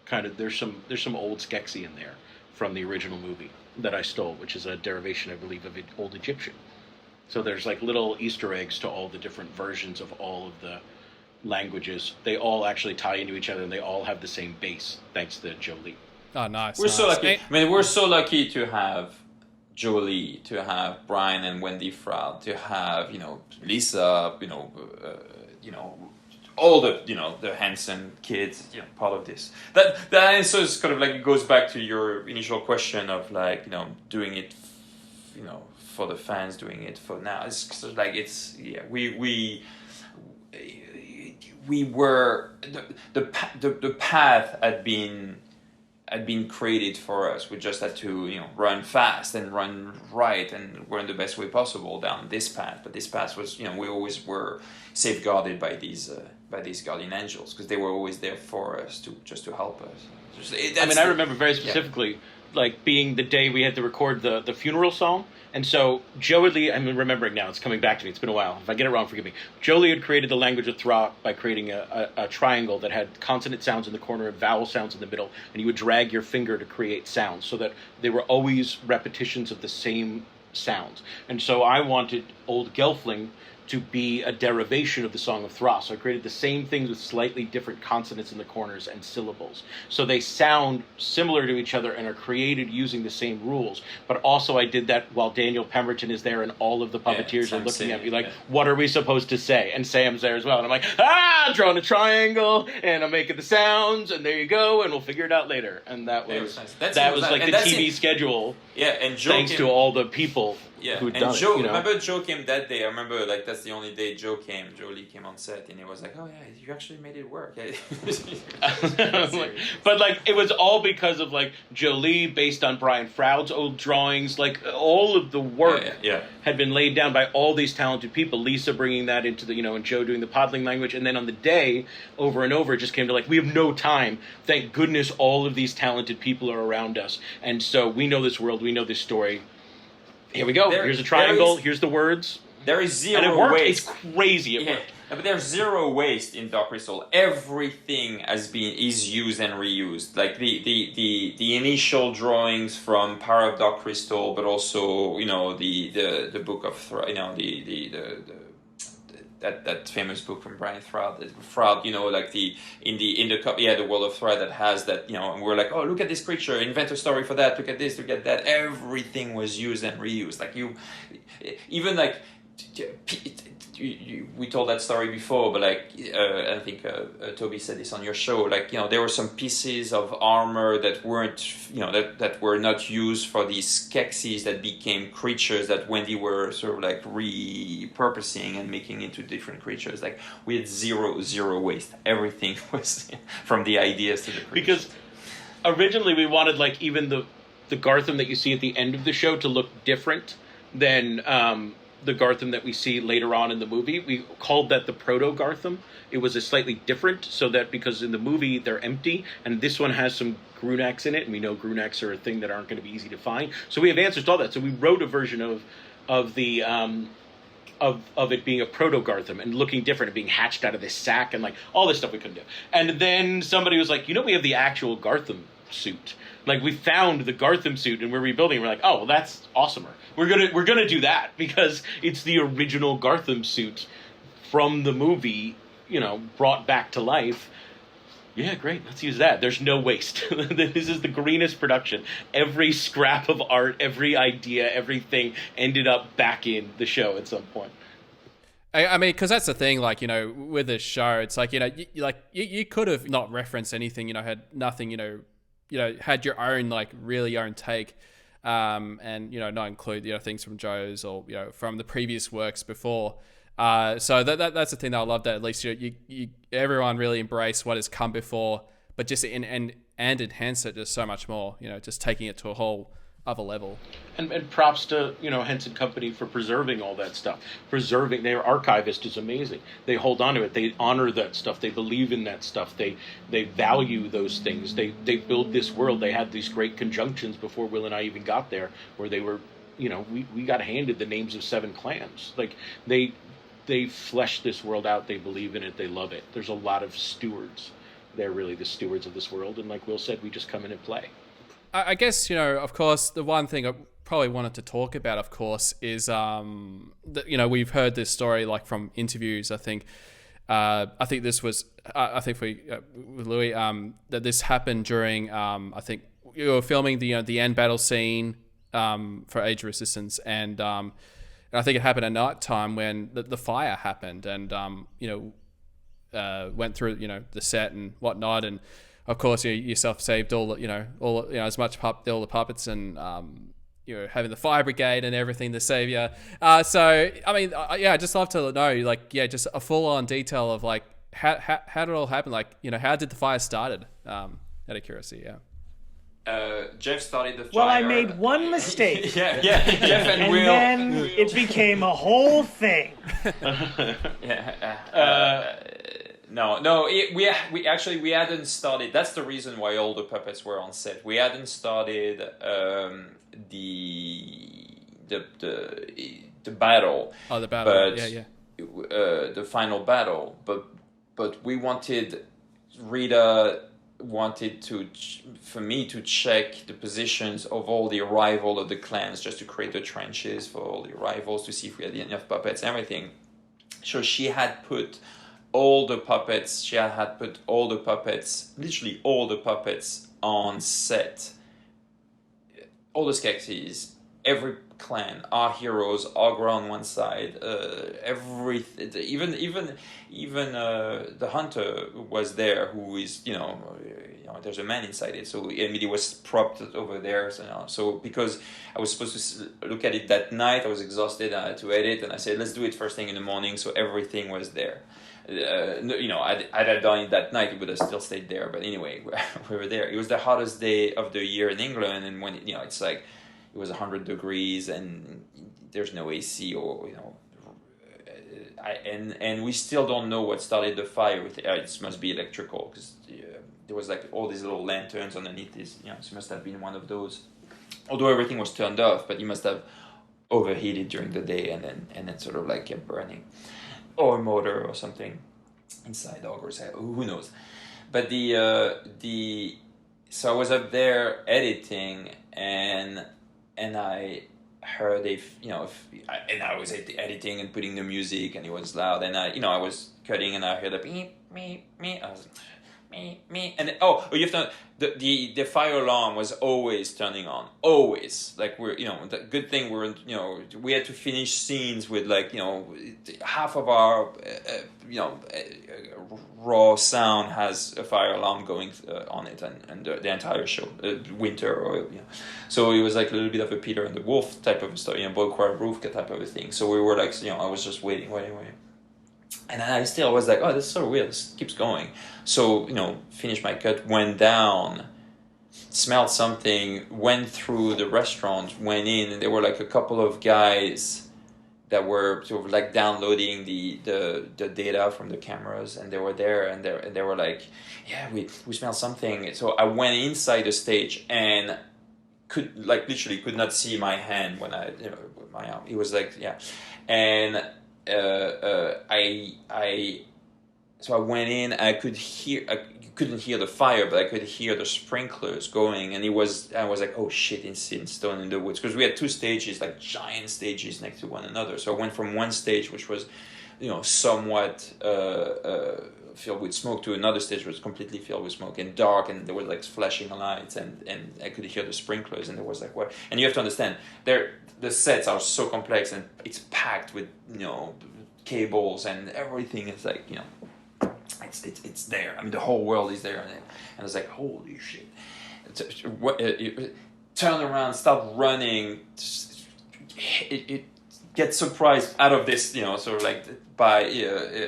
kind of, there's some old Skeksis in there from the original movie that I stole, which is a derivation, I believe, of Old Egyptian. So there's little Easter eggs to all the different versions of all of the languages. They all actually tie into each other, and they all have the same base, thanks to Joe Lee.
Oh, nice.
We're so lucky. I mean, we're so lucky to have Joe Lee, to have Brian and Wendy Froud, to have Lisa, all the the Henson kids, part of this. That answer is kind of like, it goes back to your initial question of like doing it, for the fans, doing it for now. It's sort of like we were the path had been created for us. We just had to run fast and run right and run the best way possible down this path. But this path was we always were safeguarded by these guardian angels, because they were always there for us to help us.
I remember very specifically, like being the day we had to record the funeral song. And so Joe Lee, I'm remembering now, it's coming back to me, it's been a while. If I get it wrong, forgive me. Joe Lee had created the language of Thrawn by creating a triangle that had consonant sounds in the corner and vowel sounds in the middle, and you would drag your finger to create sounds so that they were always repetitions of the same sounds. And so I wanted Old Gelfling to be a derivation of the Song of Thra. So I created the same things with slightly different consonants in the corners and syllables. So they sound similar to each other and are created using the same rules. But also I did that while Daniel Pemberton is there and all of the puppeteers are looking at me like, what are we supposed to say? And Sam's there as well. And I'm like, I'm drawing a triangle and I'm making the sounds and there you go and we'll figure it out later. And that was like the TV schedule.
Yeah, and Joe
thanks to all the people who'd done
Joe,
it.
Remember Joe came that day. I remember that's the only day Joe Lee came on set, and he was like, "Oh yeah, you actually made it work."
But like it was all because of like Joe Lee, based on Brian Froud's old drawings. Like all of the work had been laid down by all these talented people. Lisa bringing that into the and Joe doing the Podling language, and then on the day, over and over, it just came to like, we have no time. Thank goodness all of these talented people are around us, and so we know this world, we know this story. Here we go. Here's a triangle. Here's the words.
There is zero
and it worked.
waste.
It's crazy. It worked.
But there's zero waste in Dark Crystal. Everything is used and reused. Like the initial drawings from Power of Dark Crystal, but also the book of that famous book from Brian Froud, like the World of Thread that has that, and we're like, oh, look at this creature, invent a story for that, look at this, look at that. Everything was used and reused. Like we told that story before, but I think Toby said this on your show. Like there were some pieces of armor that weren't that were not used for these Skeksis that became creatures that Wendy were sort of like repurposing and making into different creatures. Like we had zero waste. Everything was from the ideas to the creatures.
Because originally we wanted like even the Gartham that you see at the end of the show to look different than the Gartham that we see later on in the movie. We called that the Proto-Gartham. It was a slightly different, so that because in the movie they're empty, and this one has some Grunaks in it, and we know Grunaks are a thing that aren't going to be easy to find. So we have answers to all that. So we wrote a version of the of it being a Proto-Gartham and looking different and being hatched out of this sack and like all this stuff we couldn't do. And then somebody was like, we have the actual Gartham suit. Like we found the Gartham suit and we're rebuilding. We're like, oh, well, that's awesomer. We're gonna do that because it's the original Gartham suit from the movie, brought back to life. Yeah, great. Let's use that. There's no waste. This is the greenest production. Every scrap of art, every idea, everything ended up back in the show at some point.
I mean, because that's the thing, like, with this show, it's like, you could have not referenced anything, had nothing, had your own, like, really own take, and, not include, things from Joe's or, from the previous works before. So that's the thing that I love, that at least, everyone really embrace what has come before, but just and enhance it just so much more, just taking it to a whole other level.
And props to, Henson Company for preserving all that stuff. Preserving, their archivist is amazing. They hold on to it. They honor that stuff. They believe in that stuff. They value those things. They build this world. They had these great conjunctions before Will and I even got there, where they were, we got handed the names of 7 clans. Like, they flesh this world out. They believe in it. They love it. There's a lot of stewards. They're really the stewards of this world. And like Will said, we just come in and play.
I guess, of course, the one thing I probably wanted to talk about, of course, is, that, we've heard this story, like, from interviews, I think. I think this was, with Louis, that this happened during, I think, you were filming the end battle scene for Age of Resistance, and I think it happened at night time when the fire happened, and, went through the set and whatnot, and of course you yourself saved all as much all the puppets, and having the fire brigade and everything to save you. So I mean, I just love to know just a full on detail of how did it all happen? How did the fire started? Out of curiosity, yeah.
Jeff started the fire.
Well, I made one mistake.
yeah, Jeff and Will.
And then it became a whole thing.
We actually hadn't started. That's the reason why all the puppets were on set. We hadn't started the battle.
Oh, the battle.
The final battle. But we wanted Rita for me to check the positions of all the arrival of the clans, just to create the trenches for all the arrivals, to see if we had enough puppets, everything. So she had put all the puppets, literally all the puppets on set. All the Skeksis, every clan, our heroes, Aughra on one side, even the hunter was there, who is there's a man inside it, so Emily was propped over there. So because I was supposed to look at it that night, I was exhausted, I had to edit, and I said let's do it first thing in the morning, so everything was there. I'd have done it that night, it would have still stayed there, but anyway, we were there. It was the hottest day of the year in England, and when it's like it was 100 degrees and there's no AC, or and we still don't know what started the fire. It must be electrical, because there was all these little lanterns underneath this. It must have been one of those. Although everything was turned off, but you must have overheated during the day and then sort of kept burning, or a motor or something inside Aughra's head. Who knows? But so I was up there editing, and I heard and I was editing and putting the music, and it was loud, and I was cutting, and I heard a beep, meep, meep. I was me, and you have to. The fire alarm was always turning on, always. The good thing we had to finish scenes with half of our raw sound has a fire alarm going on it, and the entire show, winter, or so it was a little bit of a Peter and the Wolf type of a story, Boquer Roof type of a thing. So we were I was just waiting. And I still was like, oh, this is so weird, this keeps going. So, finished my cut, went down, smelled something, went through the restaurant, went in, and there were a couple of guys that were sort of downloading the data from the cameras, and they were there, and they were like, yeah, we smelled something. So I went inside the stage and literally could not see my hand when my arm. It was and so I went in. I couldn't hear the fire, but I could hear the sprinklers going, and I was like, oh shit, it's in Stone in the Woods, because we had two stages, giant stages next to one another. So I went from one stage, which was somewhat filled with smoke, to another stage which was completely filled with smoke and dark, and there were flashing lights, and I could hear the sprinklers, and there was what. And you have to understand, the sets are so complex, and it's packed with cables and everything. It's it's there. I mean, the whole world is there, and I was like, holy shit! Turn around, start running. It gets surprised out of this, sort of by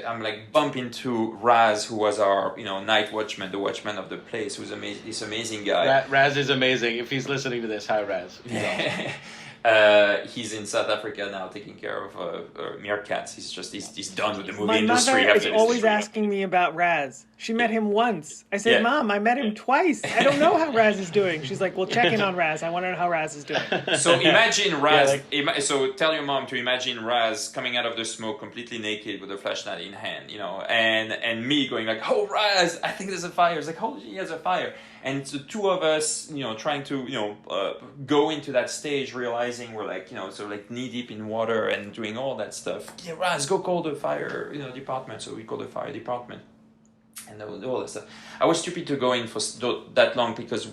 I'm bump into Raz, who was our night watchman, the watchman of the place, who's amazing. This amazing guy.
Raz is amazing. If he's listening to this, hi Raz.
He's in South Africa now, taking care of meerkats. He's done with the movie
My
industry.
mother is always asking me about Raz. She met him once. I said, Mom, I met him twice. I don't know how Raz is doing. She's like, well, check in on Raz. I want to know how Raz is doing.
So imagine Raz. So tell your mom to imagine Raz coming out of the smoke, completely naked, with a flashlight in hand, and me going oh, Raz, I think there's a fire. It's holy shit, he has a fire. And the two of us, trying to, go into that stage, realizing we're knee deep in water and doing all that stuff. Yeah, Raz, go call the fire, department. So we call the fire department, and all that stuff. I was stupid to go in for that long, because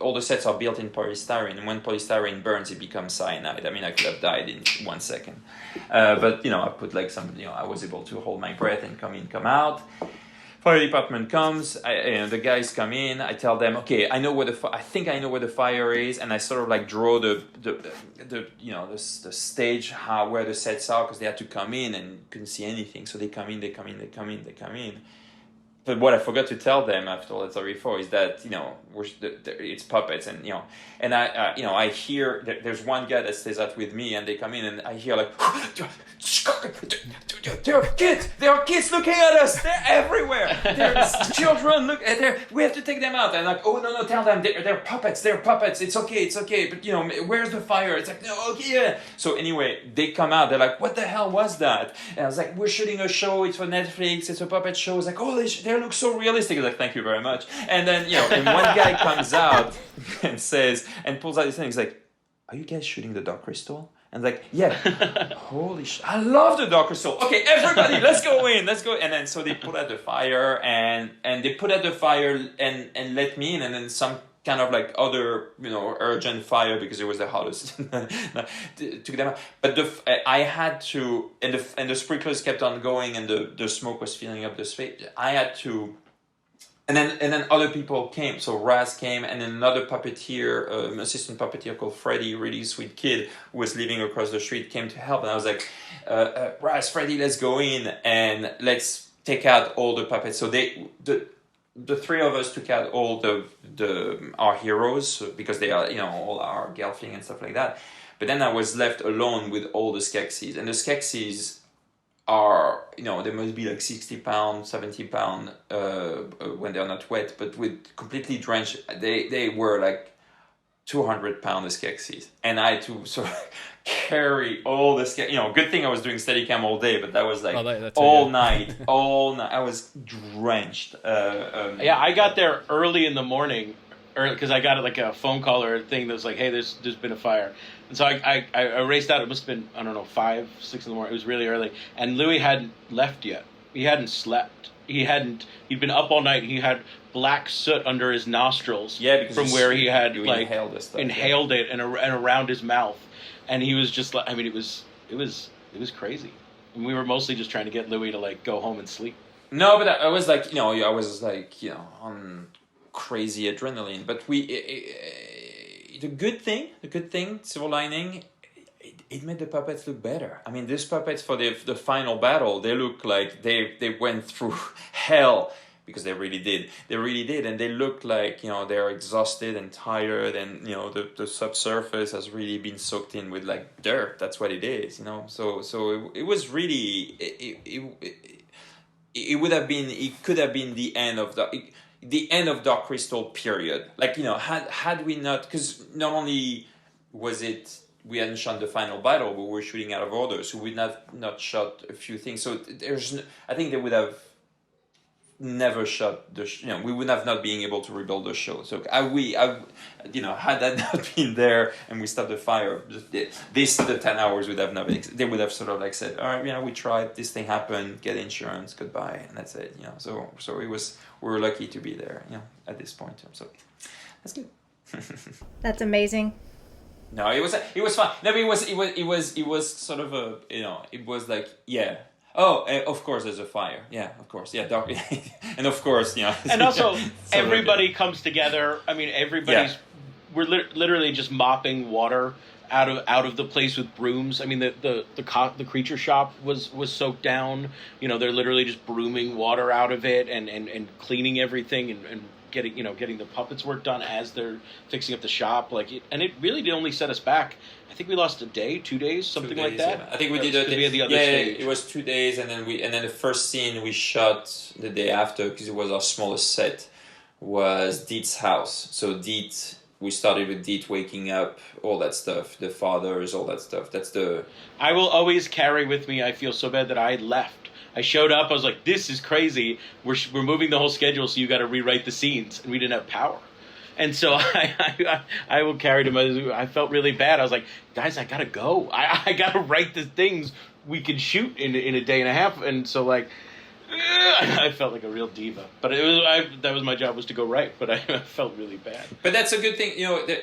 all the sets are built in polystyrene, and when polystyrene burns, it becomes cyanide. I mean, I could have died in 1 second, but I put some. I was able to hold my breath and come in, come out. Fire department comes. The guys come in. I tell them, okay, I know where I think I know where the fire is, and I sort of like draw the stage where the sets are, because they had to come in and couldn't see anything. So they come in. But what I forgot to tell them after Let's Say before is that it's puppets, and I hear there's one guy that stays out with me, and they come in, and I hear like there are kids looking at us, they're everywhere, there's children, we have to take them out. And like, oh no, tell them they're puppets, it's okay, but where's the fire? It's like, no, okay, yeah. So anyway, they come out, they're like, what the hell was that? And I was like, we're shooting a show, it's for Netflix, it's a puppet show. It's like, oh, they look so realistic. I was like, thank you very much. And then and one guy comes out and says, and pulls out his thing, he's like, are you guys shooting the Dark Crystal? And like, yeah. Holy shit, I love the Dark Crystal. Okay, everybody, let's go in. And then so they put out the fire, and they put out the fire and let me in, and then some kind of like other urgent fire, because it was the hottest, took them out. But I had to, and the sprinklers kept on going, and the smoke was filling up the space. I had to. And then other people came. So Raz came, and then another puppeteer, assistant puppeteer called Freddie, really sweet kid who was living across the street, came to help. And I was like, Raz, Freddie, let's go in and let's take out all the puppets. So the three of us took out all our heroes, because they are all our Gelfling and stuff like that. But then I was left alone with all the Skeksis, and the Skeksis are, they must be like 60 pounds, 70 pounds when they're not wet, but with completely drenched, they were like 200 pound Skeksis, and I had to sort of carry all the good thing I was doing Steadicam all day, but that was like all night. I was drenched.
I got there early in the morning, because I got like a phone call or a thing that was like, hey, there's been a fire. And so I raced out. It must have been, I don't know, 5, 6 in the morning. It was really early. And Louis hadn't left yet. He hadn't slept. He'd been up all night. He had black soot under his nostrils, because from where he had like inhaled it and around his mouth. And he was just like, it was crazy. And we were mostly just trying to get Louis to like go home and sleep.
No, but I was like, I was like, on crazy adrenaline. But the good thing, silver lining, it made the puppets look better. I mean, these puppets for the final battle, they look like they went through hell, because they really did, and they look like they're exhausted and tired, and the subsurface has really been soaked in with like dirt. That's what it is, So it was really it could have been the end of the end of Dark Crystal, period. Like, had we not, because not only was it, we hadn't shot the final battle, but we were shooting out of order, so we'd not shot a few things. So I think they would have never shot we would have not been able to rebuild the show. So had that not been there and we stopped the fire, the 10 hours would have not been, they would have sort of like said, all right, we tried, this thing happened, get insurance, goodbye, and that's it. So we were lucky to be there, at this point. So that's good.
That's amazing.
No, it was fun. No, it was sort of a, it was like, yeah. Oh, of course there's a fire. Yeah, of course. Yeah, dark. And of course,
And also, everybody comes together. I mean, everybody's... Yeah. We're literally just mopping water out of the place with brooms. I mean, the creature shop was soaked down. They're literally just brooming water out of it and cleaning everything and getting the puppets work done as they're fixing up the shop. And it really did only set us back. I think we lost a day, 2 days, something like that.
Yeah. I think we did a day.
The other stage.
It was 2 days, and then the first scene we shot the day after, because it was our smallest set, was Deet's house. So Deet, we started with Deet waking up, all that stuff, the fathers, all that stuff. That's the...
I will always carry with me, I feel so bad that I left. I showed up, I was like, this is crazy. We're moving the whole schedule, so you got to rewrite the scenes. And we didn't have power. And so I will carry them. I felt really bad. I was like, guys, I got to go. I got to write the things we could shoot in a day and a half. And so, I felt like a real diva. But that was my job, was to go write. But I felt really bad.
But that's a good thing.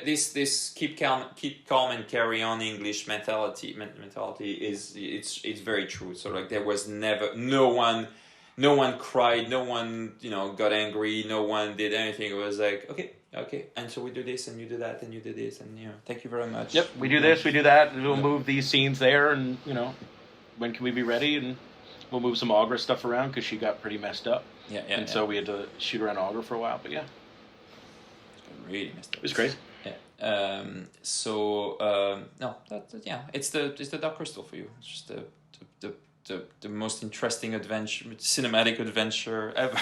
This keep calm and carry on English mentality is, it's very true. So there was never, no no one cried, no one, got angry, no one did anything. It was like, okay, and so we do this, and you do that, and you do this, and thank you very much.
Yep, we do this, we do that, and we'll move these scenes there, and when can we be ready? And we'll move some Aughra stuff around because she got pretty messed up. And so we had to shoot around Aughra for a while, but yeah.
Really messed up.
It was crazy.
Yeah. No, it's the Dark Crystal for you. It's just the most interesting cinematic adventure ever.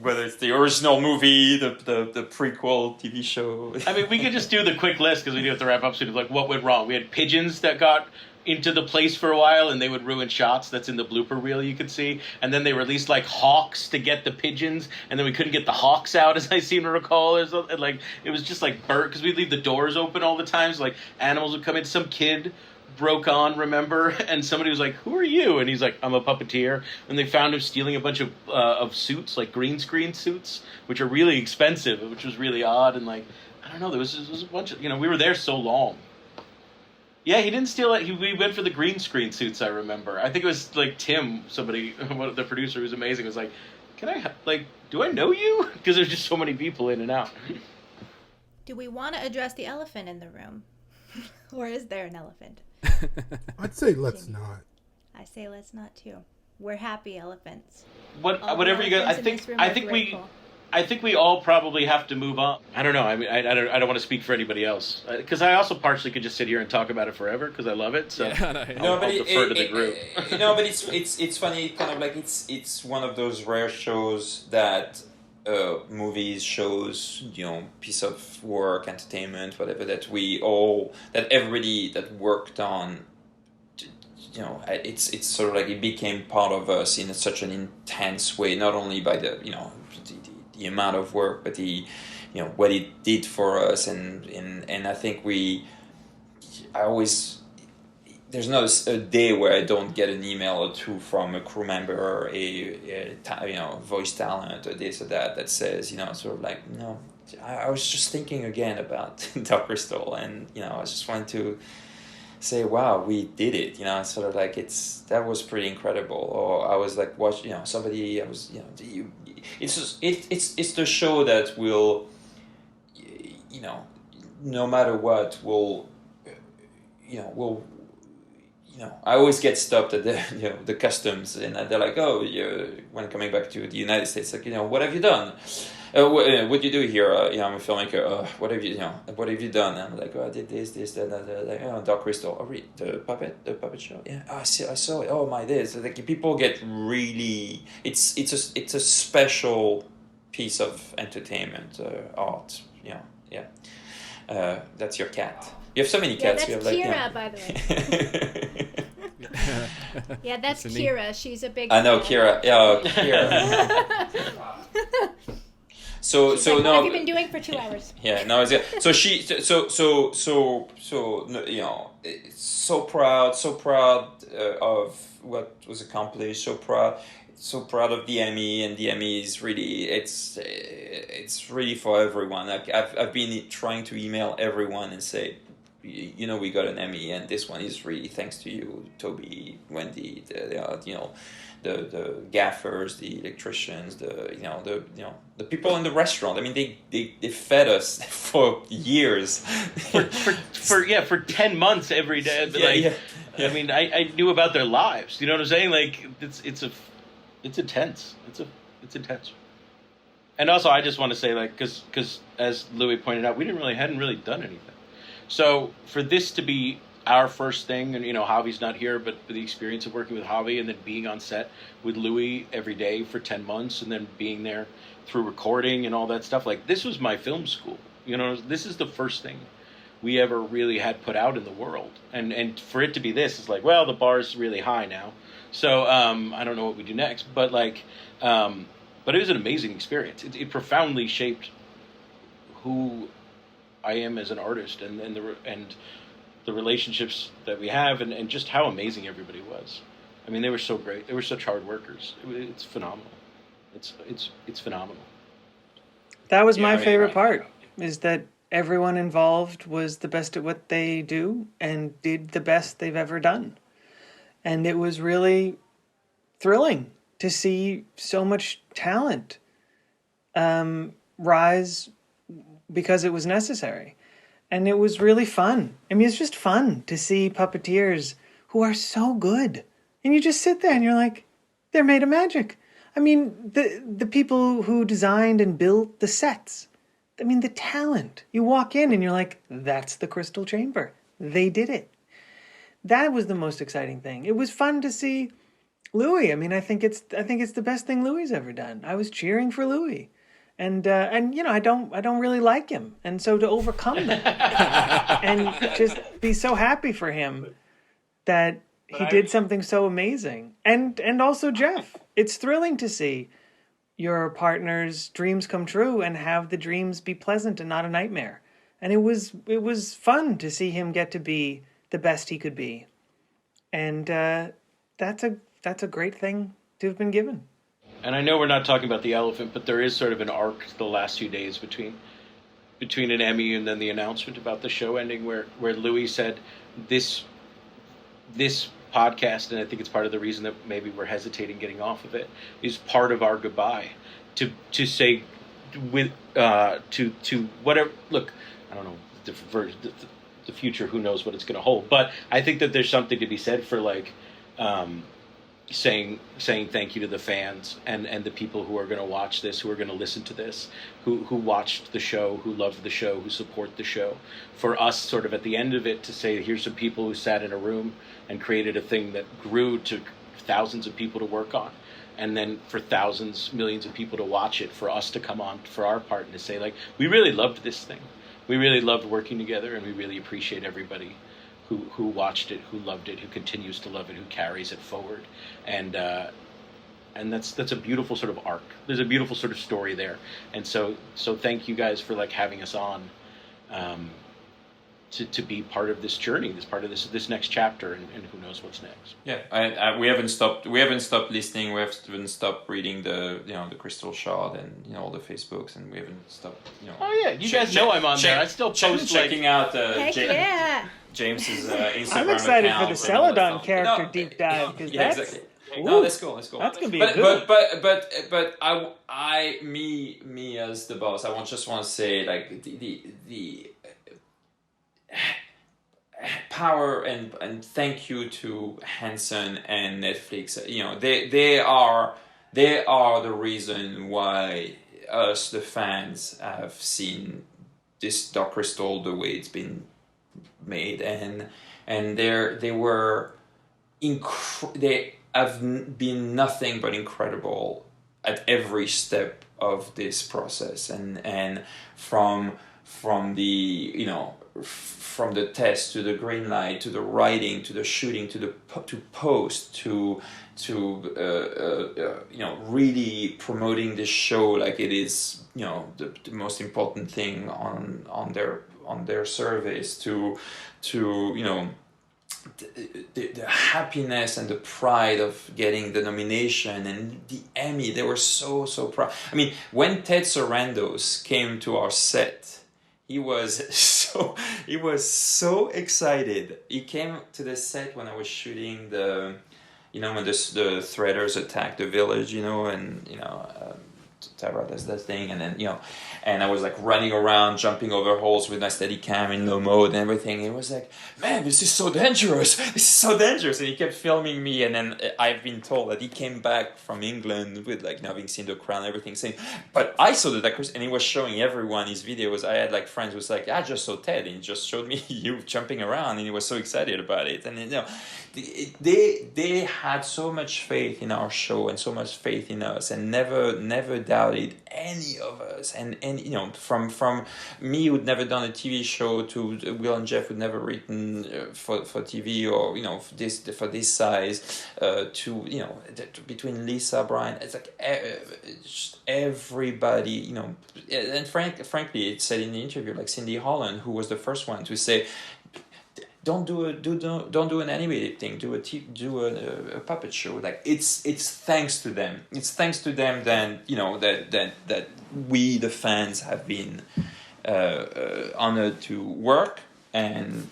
Whether it's the original movie, the prequel TV show.
I mean, we could just do the quick list because we do have to wrap up soon. Like, what went wrong? We had pigeons that got into the place for a while, and they would ruin shots. That's in the blooper reel you could see. And then they released like hawks to get the pigeons, and then we couldn't get the hawks out, as I seem to recall. And, like, it was just like bird because we'd leave the doors open all the time, so like animals would come in. Some kid broke on, remember? And somebody was like, "Who are you?" And he's like, "I'm a puppeteer." And they found him stealing a bunch of suits, like green screen suits, which are really expensive, which was really odd. And like, I don't know, there was a bunch of, we were there so long. Yeah, he didn't steal it. We went for the green screen suits, I remember. I think it was like Tim, the producer who's amazing, was like, do I know you? Because there's just so many people in and out.
Do we want to address the elephant in the room? Or is there an elephant?
I'd say let's not.
I say let's not too. We're happy elephants.
Whatever you guys. I think we all probably have to move on. I don't know. I mean, I don't want to speak for anybody else because I also partially could just sit here and talk about it forever because I love it. So I'll defer to the group.
But it's funny. Kind of like it's one of those rare shows that movies, shows, piece of work, entertainment, whatever that everybody that worked on. It's sort of like it became part of us in such an intense way. Not only by the amount of work, but what it did for us, and I think there's not a day where I don't get an email or two from a crew member, a voice talent, or this or that says, sort of like, I was just thinking again about Dark Crystal, and I just wanted to say, wow, we did it, sort of like that was pretty incredible. Or I was like, somebody, it's the show that will, no matter what, I always get stopped at the customs, and they're like, oh, when coming back to the United States, like, what have you done? What do you do here? I'm a filmmaker. What have you done? And I'm like, oh, I did this, that. Like, Dark Crystal. Oh, really? The puppet show. Yeah. Oh, I saw it. Oh my, this. Like, people get really. It's a special piece of entertainment, art. Yeah. That's your cat. You have so many cats.
That's Kira, by the way. Yeah, that's Kira. She's a big.
I know Kira. Yeah, Kira. So
like, what have you been doing for 2 hours?
Yeah, no, so she, so so proud of what was accomplished. So proud of the Emmy, and the Emmy is really it's really for everyone. Like I've been trying to email everyone and say, we got an Emmy, and this one is really thanks to you, Toby, Wendy, the gaffers, the electricians, the people in the restaurant. I mean, they fed us for years,
for 10 months every day. But yeah. I mean, I knew about their lives. You know what I'm saying? Like it's intense. It's intense. And also, I just want to say, like, because as Louis pointed out, we hadn't really done anything. So for this to be our first thing, and Javi's not here, but the experience of working with Javi and then being on set with Louis every day for 10 months and then being there through recording and all that stuff, like, this was my film school. This is the first thing we ever really had put out in the world, and for it to be this, it's like, well, the bar's really high now, so I don't know what we do next, but like, but it was an amazing experience. It profoundly shaped who I am as an artist, and the relationships that we have, and just how amazing everybody was. I mean, they were so great. They were such hard workers. It's phenomenal. It's phenomenal.
That was my favorite part, is that everyone involved was the best at what they do and did the best they've ever done. And it was really thrilling to see so much talent rise because it was necessary. And it was really fun. I mean, it's just fun to see puppeteers who are so good. And you just sit there and you're like, they're made of magic. I mean, the people who designed and built the sets, I mean, the talent. You walk in and you're like, that's the Crystal Chamber. They did it. That was the most exciting thing. It was fun to see Louis. I mean, I think it's the best thing Louis ever done. I was cheering for Louis. And you know, I don't really like him. And so to overcome that and just be so happy for him that he did something so amazing. And also Jeff, it's thrilling to see your partner's dreams come true and have the dreams be pleasant and not a nightmare. And it was fun to see him get to be the best he could be. And that's a great thing to have been given.
And I know we're not talking about the elephant, but there is sort of an arc the last few days between an Emmy and then the announcement about the show ending, where Louis said this podcast, and I think it's part of the reason that maybe we're hesitating getting off of it, is part of our goodbye to say with to whatever. Look, I don't know the future. Who knows what it's going to hold? But I think that there's something to be said for like. Saying thank you to the fans and the people who are going to watch this, who are going to listen to this, who watched the show, who loved the show, who support the show. For us, sort of at the end of it, to say here's some people who sat in a room and created a thing that grew to thousands of people to work on, and then for thousands, millions of people to watch it, for us to come on for our part and to say like we really loved this thing, we really loved working together, and we really appreciate everybody who watched it, who loved it, who continues to love it, who carries it forward, and that's a beautiful sort of arc. There's a beautiful sort of story there, and so thank you guys for like having us on, to be part of this journey, this part of this next chapter, and who knows what's next.
Yeah, I we haven't stopped listening. We haven't stopped reading the Crystal Shard and all the Facebooks, and we haven't stopped.
Oh yeah, you guys know I'm on there. I still post
checking out.
Heck yeah.
James's Instagram
I'm excited for
account
the
and
Celadon character deep dive because that's
exactly. No, let's go.
That's gonna be a good.
But I me as the boss, I just want to say like the power and thank you to Henson and Netflix. They are the reason why us the fans have seen this Dark Crystal the way it's been made, and they have been nothing but incredible at every step of this process, and from the from the test to the green light to the writing to the shooting to post to really promoting this show like it is the most important thing on their service to the happiness and the pride of getting the nomination and the Emmy. They were so proud. I mean, when Ted Sarandos came to our set, he was so excited. He came to the set when I was shooting when the Threaders attacked the village, Tara does that thing, and then and I was like running around, jumping over holes with my Steadicam in low mode and everything. It was like, man, this is so dangerous. And he kept filming me, and then I've been told that he came back from England with like having seen The Crown and everything, saying, but I saw the Dark Crystal, and he was showing everyone his videos. I had like friends who was like, I just saw Ted, and he just showed me you jumping around, and he was so excited about it. And they had so much faith in our show and so much faith in us, and never doubted any of us. And from me who'd never done a TV show to Will and Jeff who'd never written for TV or for this size to between Lisa, Brian, it's like just everybody, and frankly it said in the interview, like Cindy Holland, who was the first one to say, don't do an animated thing. Do a puppet show. Like it's thanks to them. It's thanks to them that we the fans have been honored to work and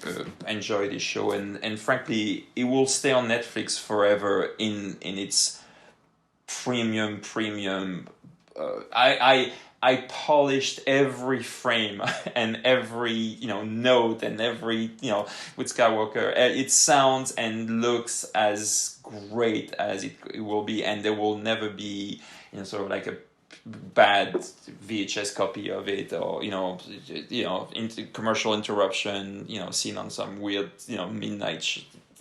enjoy this show. And frankly, it will stay on Netflix forever in its premium. I polished every frame and every note and every with Skywalker. It sounds and looks as great as it will be, and there will never be sort of like a bad VHS copy of it, or commercial interruption, seen on some weird midnight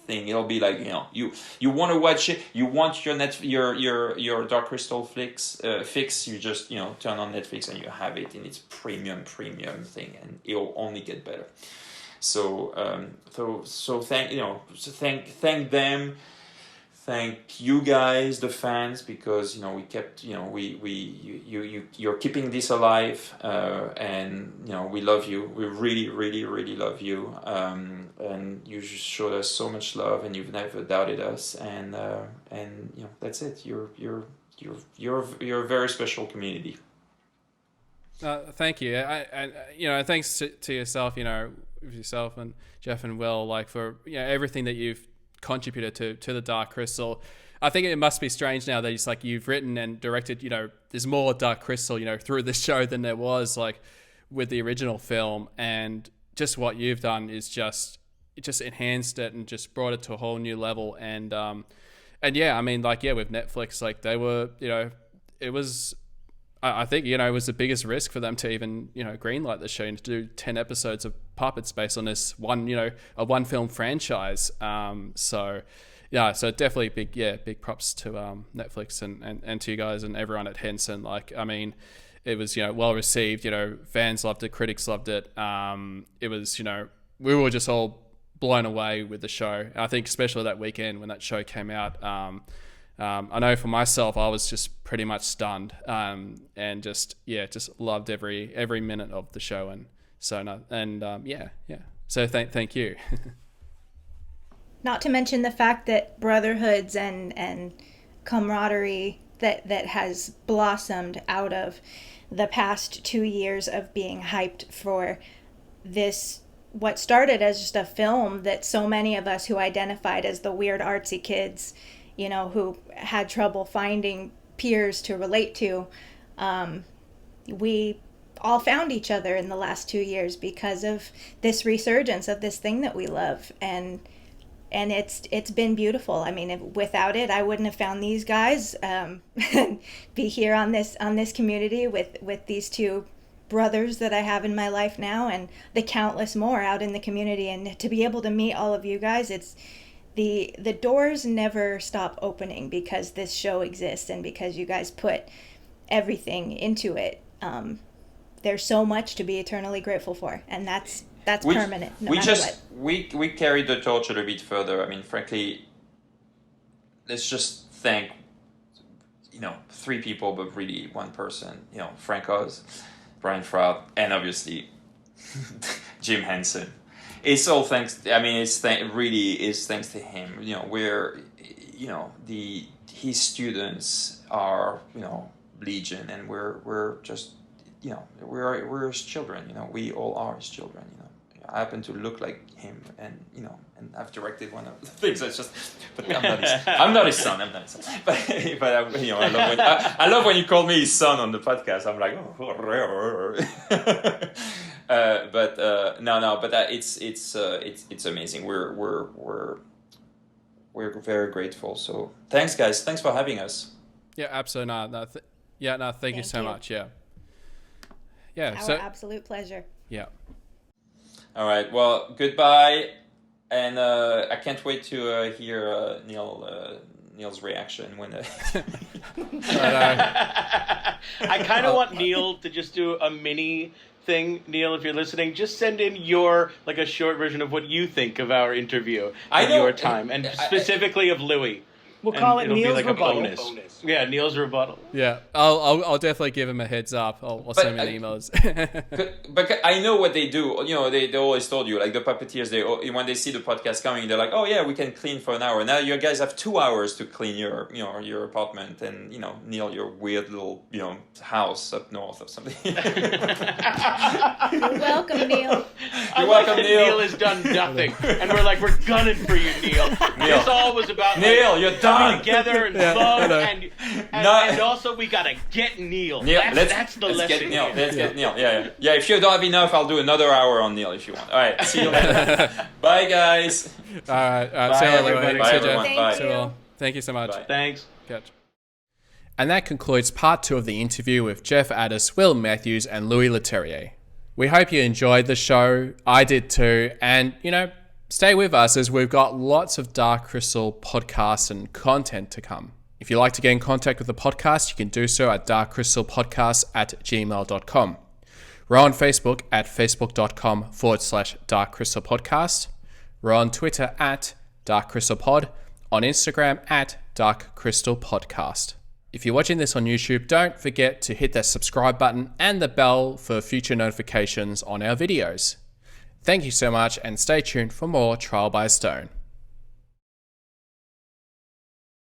thing. It'll be like you want to watch it, you want your Dark Crystal fix, you just turn on Netflix and you have it in its premium thing, and it'll only get better. So thank them. Thank you guys, the fans, because we kept you're keeping this alive, and we love you. We really, really, really love you, and you just showed us so much love, and you've never doubted us, and that's it. You're a very special community.
Thank you. Thanks to yourself, yourself and Jeff and Will, like for everything that you've contributed to the Dark Crystal. I think it must be strange now that it's like you've written and directed, there's more Dark Crystal, through this show than there was like with the original film, and just what you've done is just enhanced it and just brought it to a whole new level. And yeah, I mean, like, yeah, with Netflix, like they were, it was, I think, it was the biggest risk for them to even, greenlight the show and to do 10 episodes of puppets based on this one, a one film franchise. So definitely big props to Netflix and to you guys and everyone at Henson. Like, I mean, it was, well received, fans loved it, critics loved it. It was, we were just all blown away with the show. I think especially that weekend when that show came out, I know for myself, I was just pretty much stunned, and just loved every minute of the show, and so So thank you.
Not to mention the fact that brotherhoods and camaraderie that has blossomed out of the past 2 years of being hyped for this, what started as just a film that so many of us who identified as the weird artsy kids, who had trouble finding peers to relate to, we all found each other in the last 2 years because of this resurgence of this thing that we love, and it's been beautiful. I mean, without it, I wouldn't have found these guys, be here on this community with these two brothers that I have in my life now, and the countless more out in the community, and to be able to meet all of you guys, it's the doors never stop opening because this show exists and because you guys put everything into it. There's so much to be eternally grateful for, and that's permanent.
We carried the torch a little bit further. I mean, frankly, let's just thank 3 people, but really one person. Frank Oz, Brian Froud, and obviously Jim Henson. It's all thanks. I mean, really is thanks to him. His students are legion, and we're just we're his children. We all are his children. I happen to look like him, and and I've directed one of the things. But I'm not his son. But I love when you call me his son on the podcast. I'm like, it's amazing. We're very grateful. So thanks, guys. Thanks for having us.
Yeah, absolutely. Thank you so much. Yeah.
Our absolute pleasure.
Yeah.
All right. Well, goodbye, and I can't wait to hear Neil's reaction when.
I kind of want Neil to just do a mini thing. Neil, if you're listening, just send in a short version of what you think of our interview and your time, and specifically of Louis.
We'll call it Neil's rebuttal.
Bonus. Yeah, Neil's rebuttal.
Yeah, I'll definitely give him a heads up. I'll send him emails.
But I know what they do. They always told you, like the puppeteers. When they see the podcast coming, they're like, "Oh yeah, we can clean for an hour." Now you guys have 2 hours to clean your apartment and Neil, your weird little house up north or something.
You're welcome, Neil.
You're welcome, Neil.
Neil has done nothing, and we're gunning for you, Neil. This all was about
Neil. You're done. on.
together and love, and also we gotta get Neil.
Neil,
That's the
let's
lesson.
get Neil.
here.
Let's get Neil. Yeah. If you don't have enough, I'll do another hour on Neil if you want. All right. See you later. Bye, guys.
All right.
Bye,
See you later.
everybody.
Bye,
See you,
everyone.
Jeff.
Bye.
See you all. Thank you so much.
Bye.
Thanks.
Catch. And that concludes part 2 of the interview with Jeff Addiss, Will Matthews, and Louis Leterrier. We hope you enjoyed the show. I did too. And, stay with us as we've got lots of Dark Crystal podcasts and content to come. If you'd like to get in contact with the podcast, you can do so at darkcrystalpodcast@gmail.com. We're on Facebook at facebook.com/darkcrystalpodcast. We're on Twitter at darkcrystalpod, on Instagram at darkcrystalpodcast. If you're watching this on YouTube, don't forget to hit that subscribe button and the bell for future notifications on our videos. Thank you so much and stay tuned for more Trial by Stone.